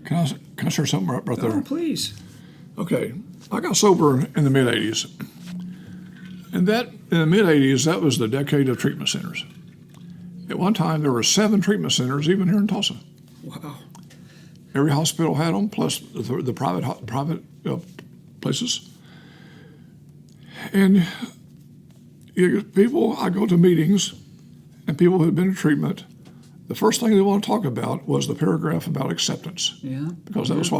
Can I share something right there? Oh, please. Okay. I got sober in the mid-'80s. And in the mid-'80s, that was the decade of treatment centers. At one time, there were 7 treatment centers, even here in Tulsa. Wow. Every hospital had them, plus the private places. And I go to meetings, and people who had been in treatment, the first thing they want to talk about was the paragraph about acceptance. Yeah. Because that's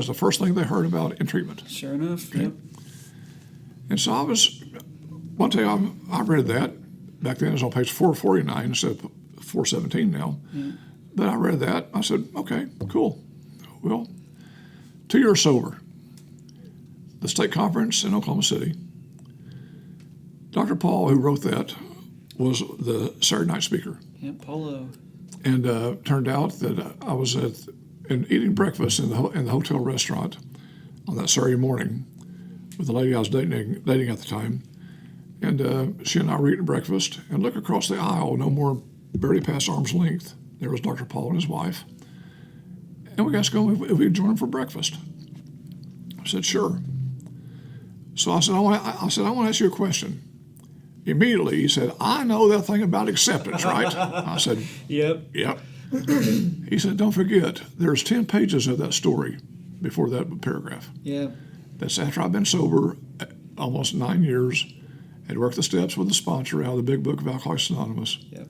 the first thing they heard about in treatment. Sure enough. Okay? Yep. And so one day I read that. Back then it was on page 449 instead of 417 now. Yeah. But I read that. I said, okay, cool. Well, 2 years sober. The state conference in Oklahoma City. Dr. Paul, who wrote that, was the Saturday night speaker. Yeah, Paulo. And turned out that I was eating breakfast in the hotel restaurant on that Saturday morning with the lady I was dating at the time. And she and I were eating breakfast and look across the aisle, no more, barely past arm's length. There was Dr. Paul and his wife. And we asked him if we'd join him for breakfast. I said, sure. So I said, I want to ask you a question. Immediately, he said, I know that thing about acceptance, right? I said, Yep. He said, don't forget, there's 10 pages of that story before that paragraph. Yeah. That's after I've been sober almost 9 years, had worked the steps with the sponsor out of the Big Book of Alcoholics Anonymous. Yep.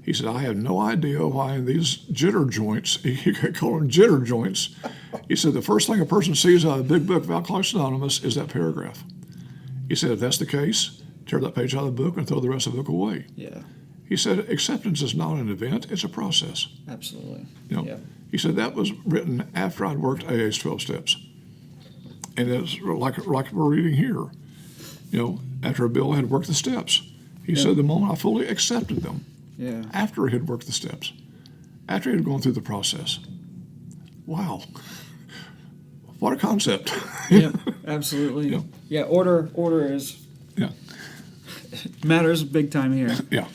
He said, I have no idea why in these jitter joints, he called them jitter joints. He said, the first thing a person sees out of the Big Book of Alcoholics Anonymous is that paragraph. He said, if that's the case, tear that page out of the book and throw the rest of the book away. Yeah. He said, acceptance is not an event, it's a process. Absolutely. Yeah. He said, that was written after I'd worked AA's 12 steps. And it's like we're reading here. After Bill had worked the steps. He said, the moment I fully accepted them, after he had worked the steps, after he had gone through the process. Wow. What a concept. Yeah, absolutely. Yeah, order is matters big time here. Yeah.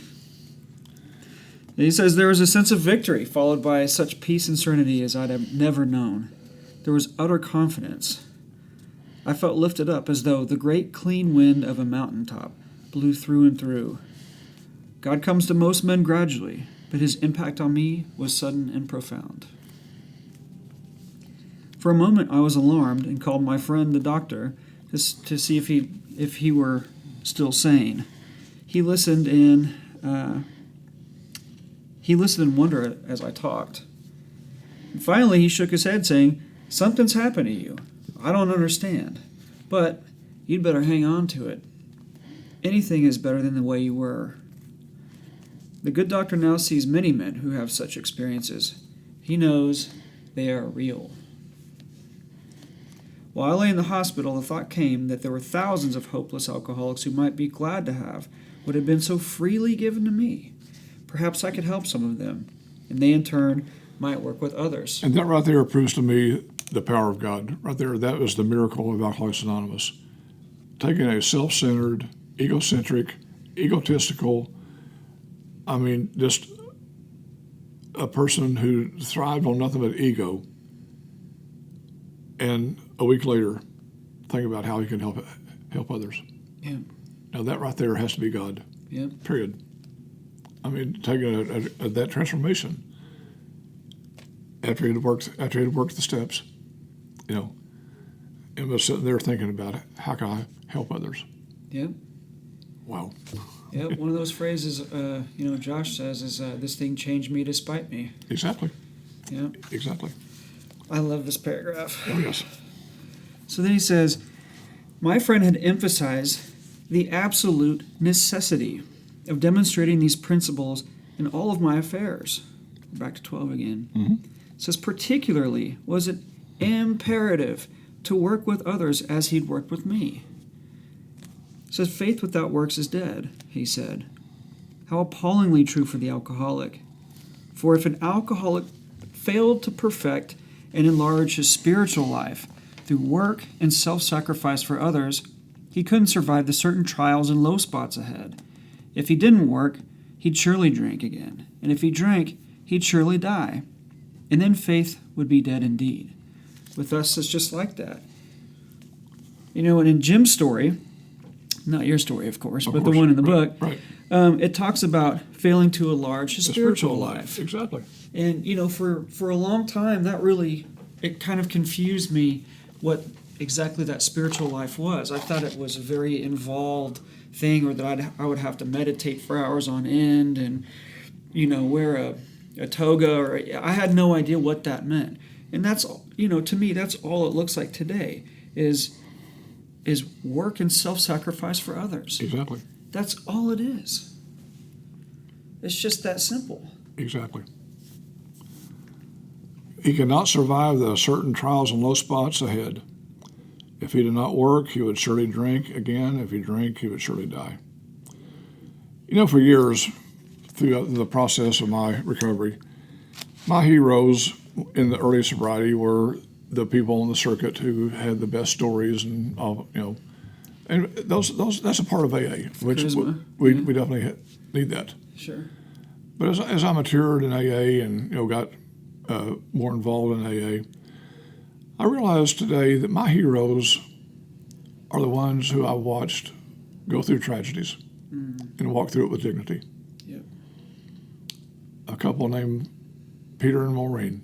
And he says, there was a sense of victory followed by such peace and serenity as I'd have never known. There was utter confidence. I felt lifted up as though the great clean wind of a mountaintop blew through and through. God comes to most men gradually, but his impact on me was sudden and profound. For a moment I was alarmed and called my friend the doctor to see if he were still sane. He listened in wonder as I talked. And finally he shook his head, saying, "Something's happened to you. I don't understand, but you'd better hang on to it. Anything is better than the way you were." The good doctor now sees many men who have such experiences. He knows they are real. While I lay in the hospital, the thought came that there were thousands of hopeless alcoholics who might be glad to have what had been so freely given to me. Perhaps I could help some of them, and they in turn might work with others. And that right there proves to me the power of God. Right there, that was the miracle of Alcoholics Anonymous. Taking a self-centered, egocentric, egotistical, just a person who thrived on nothing but ego, and a week later, think about how he can help others. Yeah. Now that right there has to be God. Yeah. Period. Taking that transformation after he had worked the steps, and was sitting there thinking about it. How can I help others? Yeah. Wow. Yep, one of those phrases, Josh says is, this thing changed me despite me. Exactly. Yeah. Exactly. I love this paragraph. Oh, yes. So then he says, my friend had emphasized the absolute necessity of demonstrating these principles in all of my affairs. Back to 12 again. Mm-hmm. It says, particularly was it imperative to work with others as he'd worked with me. It says, faith without works is dead, he said. How appallingly true for the alcoholic. For if an alcoholic failed to perfect and enlarge his spiritual life through work and self-sacrifice for others, he couldn't survive the certain trials and low spots ahead. If he didn't work, he'd surely drink again. And if he drank, he'd surely die. And then faith would be dead indeed. With us, it's just like that. And in Jim's story, not your story, of course, but the one in the book, right. It talks about failing to enlarge his spiritual life. Exactly. And, for a long time, that really, it kind of confused me what exactly that spiritual life was. I thought it was a very involved thing, or that I would have to meditate for hours on end and, wear a toga, or I had no idea what that meant. And that's, to me, that's all it looks like today is work and self-sacrifice for others. Exactly. That's all it is. It's just that simple. Exactly. He cannot survive the certain trials and low spots ahead. If he did not work, he would surely drink again. If he drank, he would surely die. For years, through the process of my recovery, my heroes in the early sobriety were the people on the circuit who had the best stories and and that's a part of AA, which we definitely need that. Sure. But as I matured in AA and got more involved in AA, I realized today that my heroes are the ones who I watched go through tragedies and walk through it with dignity. Yep. A couple named Peter and Maureen,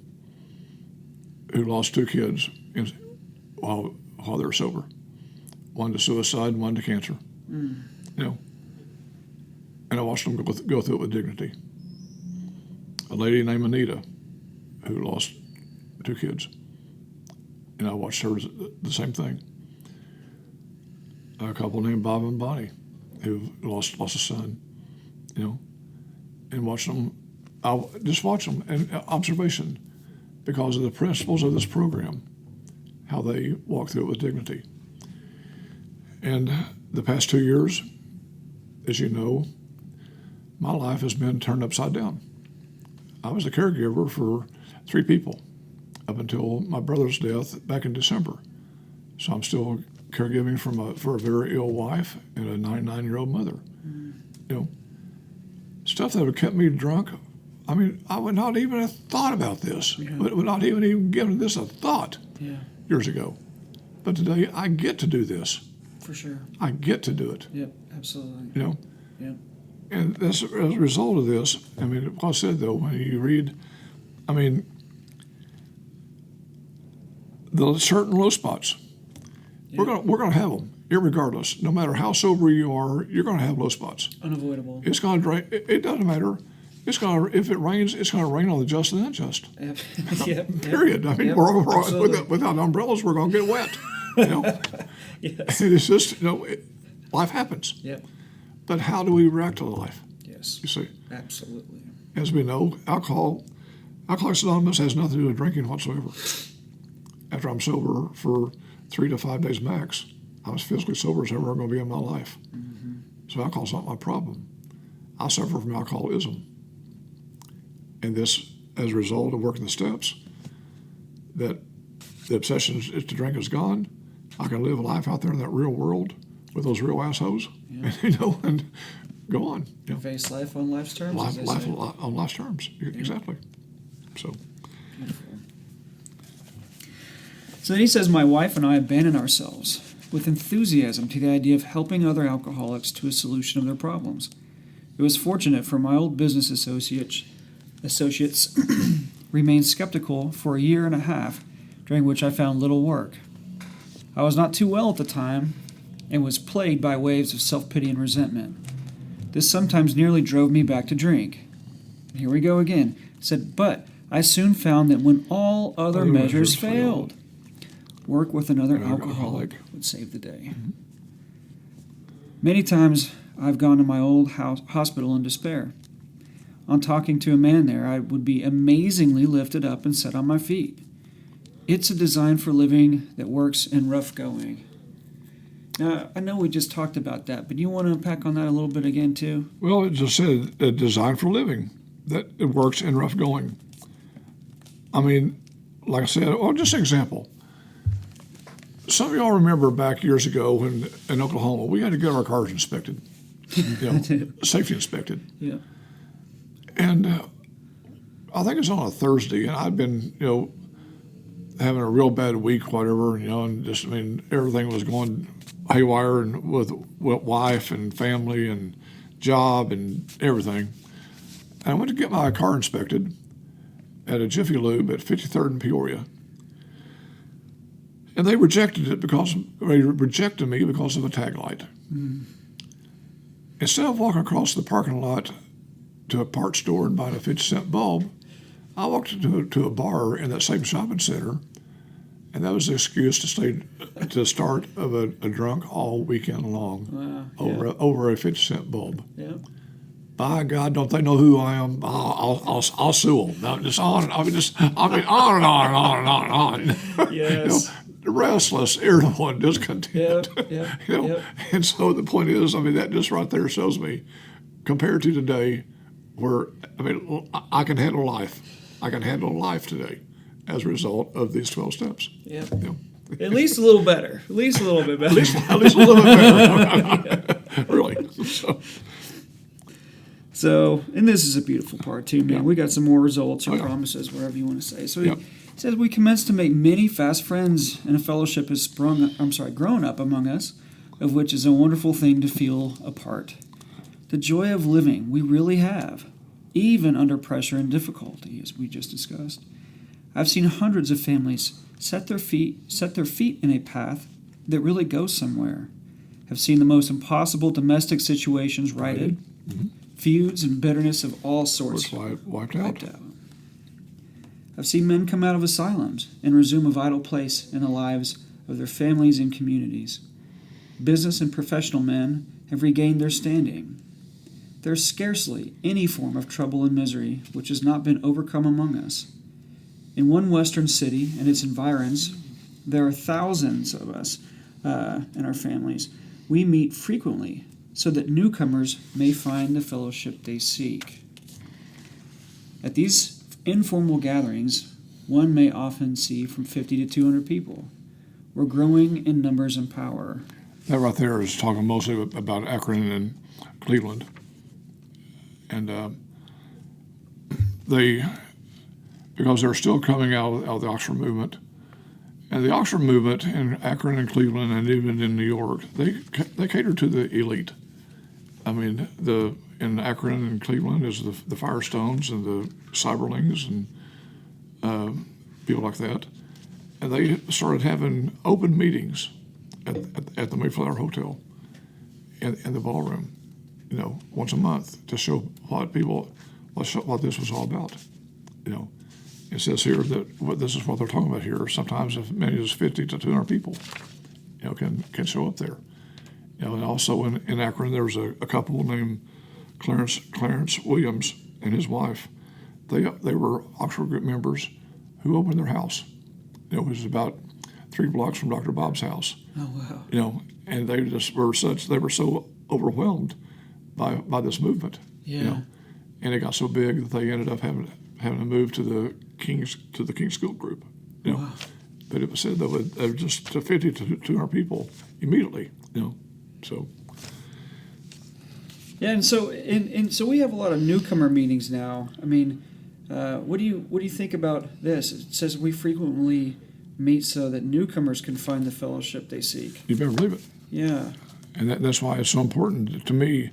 who lost 2 kids while they were sober. One to suicide, one to cancer. And I watched them go through it with dignity. A lady named Anita, who lost 2 kids, and I watched her the same thing. A couple named Bob and Bonnie, who lost a son, and watched them. I just watch them and observation, because of the principles of this program, how they walk through it with dignity. And the past 2 years, as you know, my life has been turned upside down. I was the caregiver for 3 people up until my brother's death back in December. So I'm still caregiving for a very ill wife and a 99-year-old mother. Stuff that would kept me drunk. I mean, I would not even have thought about this. Yeah. Would not even given this a thought years ago. But today I get to do this. For sure. I get to do it. Yep, absolutely. Yep. And as a result of this, what I said though, when you read, the certain low spots, we're gonna have them, irregardless. No matter how sober you are, you're gonna have low spots. Unavoidable. It's gonna drain. It doesn't matter. If it rains, it's gonna rain on the just and the unjust. Yep. Period. We're without umbrellas, we're gonna get wet. Yes. It's just life happens. Yep. But how do we react to life? Yes. You see, Absolutely. as we know, Alcoholics Anonymous has nothing to do with drinking whatsoever. After I'm sober for 3 to 5 days max, I'm as physically sober as ever going to be in my life. Mm-hmm. So alcohol's not my problem. I suffer from alcoholism. And this, as a result of working the steps, that the obsession is to drink is gone. I can live a life out there in that real world with those real assholes, and go on. Face life on life's terms. Life on life's terms, exactly. So. Beautiful. So then he says, my wife and I abandoned ourselves with enthusiasm to the idea of helping other alcoholics to a solution of their problems. It was fortunate for my old business associates remained skeptical for a year and a half, during which I found little work. I was not too well at the time and was plagued by waves of self-pity and resentment. This sometimes nearly drove me back to drink. And here we go again. He said, but I soon found that when all other measures failed, work with another alcoholic would save the day. Mm-hmm. Many times I've gone to my old hospital in despair. On talking to a man there, I would be amazingly lifted up and set on my feet. It's a design for living that works in rough going. Now, I know we just talked about that, but do you want to unpack on that a little bit again, too? Well, it just said a design for living, that it works in rough going. I mean, like I said, just an example. Some of y'all remember back years ago when in Oklahoma, we had to get our cars inspected, safety inspected. Yeah. And I think it was on a Thursday, and I'd been, having a real bad week, whatever, and just, everything was going haywire and with wife and family and job and everything. And I went to get my car inspected at a Jiffy Lube at 53rd and Peoria. And they rejected me because of a tag light. Mm. Instead of walking across the parking lot to a parts store and buying a 50-cent bulb, I walked to a bar in that same shopping center, and that was the excuse to stay to the start of a drunk all weekend long over a 50-cent bulb. Yeah. By God, don't they know who I am? I'll sue them. No, just on and on and on and on and on and on. Yes. Restless, irritable, and discontent. Yeah. And so the point is, that just right there shows me, compared to today, where I can handle life. I can handle life today as a result of these 12 steps. Yeah. At least a little better. At least a little bit better. At least a little bit better. Really. So, and this is a beautiful part too, man. We got some more results or promises, whatever you want to say. So he says, we commenced to make many fast friends, and a fellowship has grown up among us, of which is a wonderful thing to feel a part. The joy of living we really have, even under pressure and difficulty, as we just discussed. I've seen hundreds of families set their feet in a path that really goes somewhere. Have seen the most impossible domestic situations righted, feuds and bitterness of all sorts wiped out. I've seen men come out of asylums and resume a vital place in the lives of their families and communities. Business and professional men have regained their standing. There's scarcely any form of trouble and misery which has not been overcome among us. In one western city and its environs, there are thousands of us and our families. We meet frequently so that newcomers may find the fellowship they seek. At these informal gatherings, one may often see from 50 to 200 people. We're growing in numbers and power. That right there is talking mostly about Akron and Cleveland. And because they're still coming out of the Oxford movement. And the Oxford movement in Akron and Cleveland and even in New York, they cater to the elite. In Akron and Cleveland is the Firestones and the Cyberlings and people like that. And they started having open meetings at the Mayflower Hotel in the ballroom, once a month to show what this was all about. It says here that this is what they're talking about here. Sometimes as many as 50 to 200 people, can show up there. And also in Akron, there was a couple named Clarence Williams and his wife. They were Oxford Group members who opened their house. It was about 3 blocks from Dr. Bob's house. Oh wow! And they just were so overwhelmed by this movement. Yeah. And it got so big that they ended up having to move to the King's School Group. Wow. But it was said that they were just 50 to 200 people immediately. So. Yeah, and so we have a lot of newcomer meetings now. What do you think about this? It says we frequently meet so that newcomers can find the fellowship they seek. You better believe it. Yeah. And that's why it's so important to me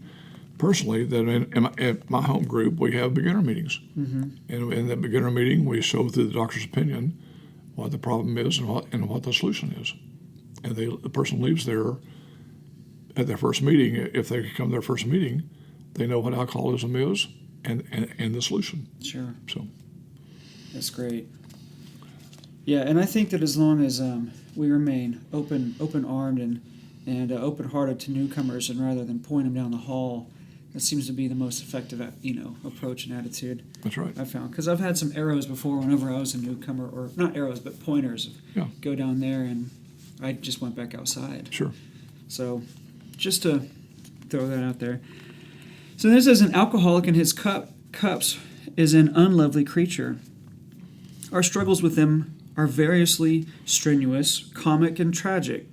personally that in my home group we have beginner meetings. Mm-hmm. And in that beginner meeting we show through the doctor's opinion what the problem is and what the solution is. And the person leaves there at their first meeting. If they come to their first meeting, They know what alcoholism is and the solution. Sure. So That's great. Yeah, and I think that as long as we remain open-armed and open-hearted to newcomers, and rather than point them down the hall, that seems to be the most effective, approach and attitude. that's right. I've found, because I've had some arrows before whenever I was a newcomer, or not arrows, but pointers. Yeah. Go down there, and I just went back outside. Sure. So, just to throw that out there. So this is an alcoholic in his cups is an unlovely creature. Our struggles with them are variously strenuous, comic, and tragic.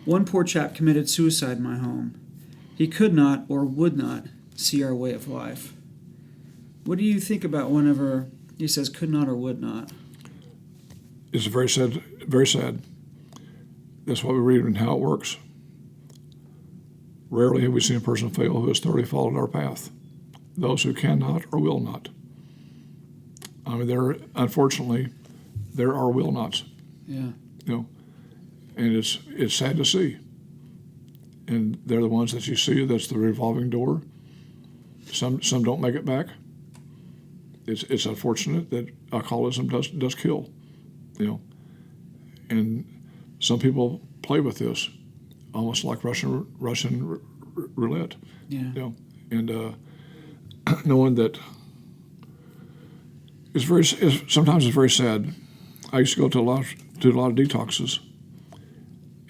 One poor chap committed suicide in my home. He could not or would not see our way of life. What do you think about whenever he says could not or would not? It's very sad. Very sad. That's what we read in How It Works. Rarely have we seen a person fail who has thoroughly followed our path. Those who cannot or will not. I mean, unfortunately, there are will nots. Yeah. And it's sad to see. And they're the ones that you see. That's the revolving door. Some don't make it back. It's unfortunate that alcoholism does kill. And some people play with this, almost like Russian roulette. Yeah. And knowing that sometimes it's very sad. I used to go to a lot of detoxes,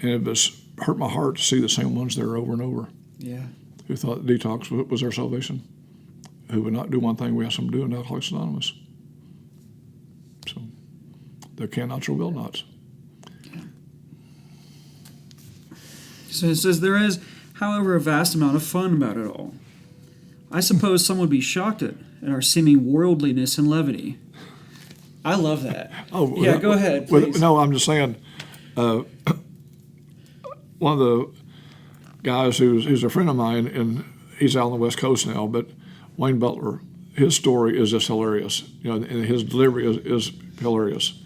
and it was hurt my heart to see the same ones there over and over. Yeah. Who thought detox was their salvation, who would not do one thing we asked them to do in Alcoholics Anonymous. So the can-nots or will-nots. So it says, there is, however, a vast amount of fun about it all. I suppose some would be shocked at our seeming worldliness and levity. I love that. Oh, yeah, go ahead, please. No, I'm just saying, one of the guys who's a friend of mine, and he's out on the West Coast now, but Wayne Butler, his story is just hilarious. And his delivery is hilarious.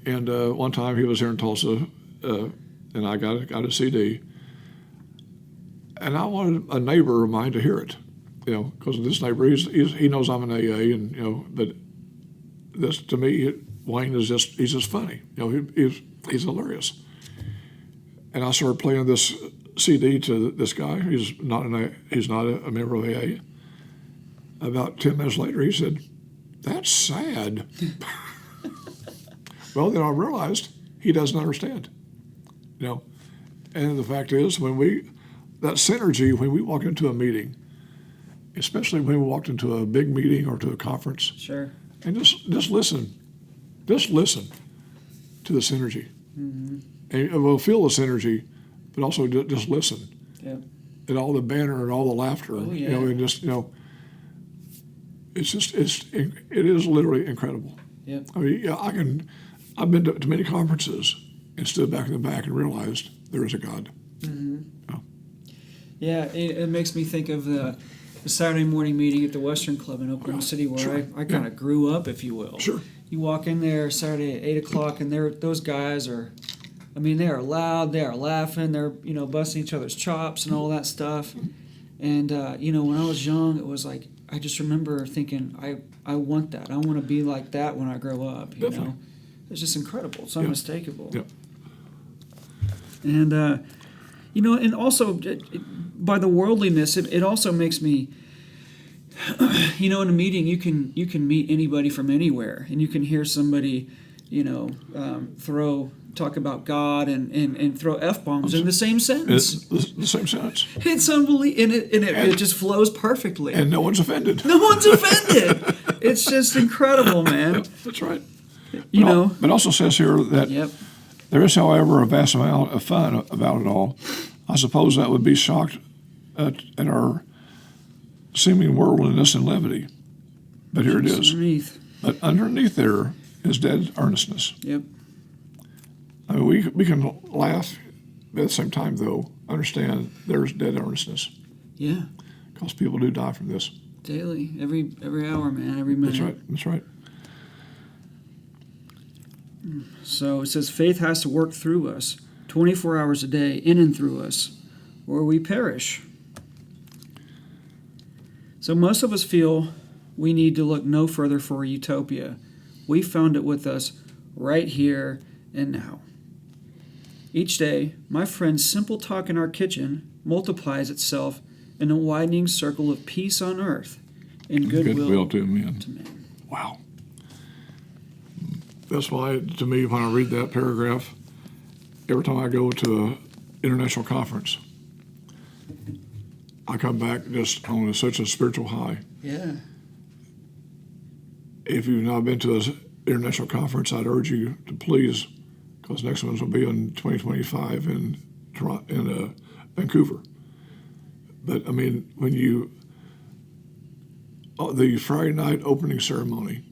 And one time he was here in Tulsa, and I got a CD, and I wanted a neighbor of mine to hear it, because this neighbor, he knows I'm an AA, and but this to me, Wayne is he's just funny, he's hilarious. And I started playing this CD to this guy. He's not a member of AA. About 10 minutes later, he said, "That's sad." Well, then I realized he doesn't understand. And the fact is, that synergy, when we walk into a meeting, especially when we walked into a big meeting or to a conference, Sure. and just listen to the synergy. Mm-hmm. And we'll feel the synergy, but also just listen. Yep. And all the banter and all the laughter, Oh, yeah. and it is literally incredible. Yep. I mean, I've been to many conferences and stood back in the back and realized there is a God. Mm-hmm. Yeah, it makes me think of the Saturday morning meeting at the Western Club in Oklahoma City, where Sure. I kind of grew up, if you will. Sure. You walk in there Saturday at 8 o'clock, and those guys are, they are loud, they are laughing, they're busting each other's chops and all that stuff. And when I was young, it was like I just remember thinking, I want that. I want to be like that when I grow up. Definitely. It's just incredible. It's unmistakable. Yep. And and also by the worldliness, it also makes me. In a meeting, you can meet anybody from anywhere, and you can hear somebody, talk about God and throw F-bombs in the same sentence. It's the same sentence. It's unbelievable, and it just flows perfectly. And no one's offended. No one's offended. It's just incredible, man. That's right. But it also says here that Yep. there is, however, a vast amount of fun about it all. I suppose that would be shocked at our seeming worldliness and levity. But here it is. Underneath. But underneath there is dead earnestness. Yep. I mean, we can laugh, but at the same time, though, understand there's dead earnestness. Yeah. Because people do die from this. Daily, every hour, man, every minute. That's right. So it says faith has to work through us 24 hours a day, in and through us, or we perish. So most of us feel we need to look no further for a utopia. We found it with us right here and now. Each day, my friend's simple talk in our kitchen multiplies itself in a widening circle of peace on earth and goodwill to men. Wow. That's why, to me, when I read that paragraph, every time I go to an international conference, I come back just on such a spiritual high. Yeah. If you've not been to an international conference, I'd urge you to please, because next ones will be in 2025 in Vancouver. But I mean, when the Friday night opening ceremony,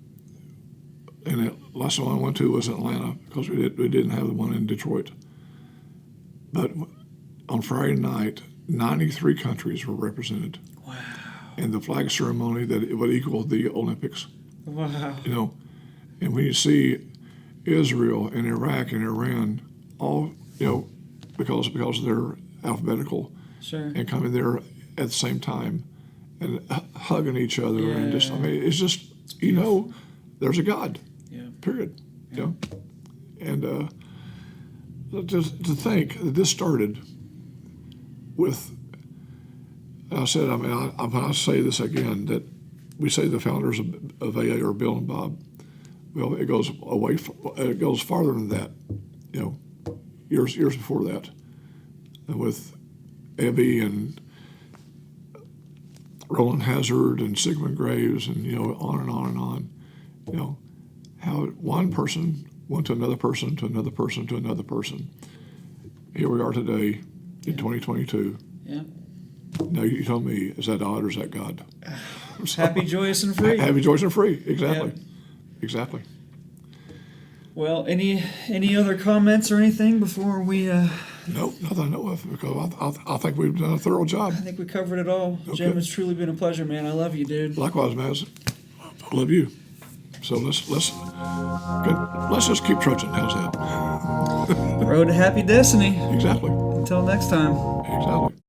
and the last one I went to was Atlanta because we didn't have the one in Detroit. But on Friday night, 93 countries were represented. Wow. And the flag ceremony that it would equal the Olympics. Wow. You know, and when you see Israel and Iraq and Iran all, because they're alphabetical, sure, and coming there at the same time and hugging each other, and just, I mean, it's just, there's a God. Yeah. Period. Yeah. And to think that this started with, I said, I mean, when I say this again, that we say the founders of AA are Bill and Bob. Well, it goes it goes farther than that. Years before that, and with Ebby and Roland Hazard and Sigmund Graves, and on and on and on. How one person went to another person, to another person, to another person. Here we are today in 2022. Yeah. Now you tell me, is that odd or is that God? Happy, joyous, and free. Happy, joyous, and free. Exactly. Yeah. Exactly. Well, any other comments or anything before we? No, nothing I know of, because I think we've done a thorough job. I think we covered it all. Okay. Jim, it's truly been a pleasure, man. I love you, dude. Likewise, man. I love you. So let's just keep trudging. How's that? Road to happy destiny. Exactly. Until next time. Exactly.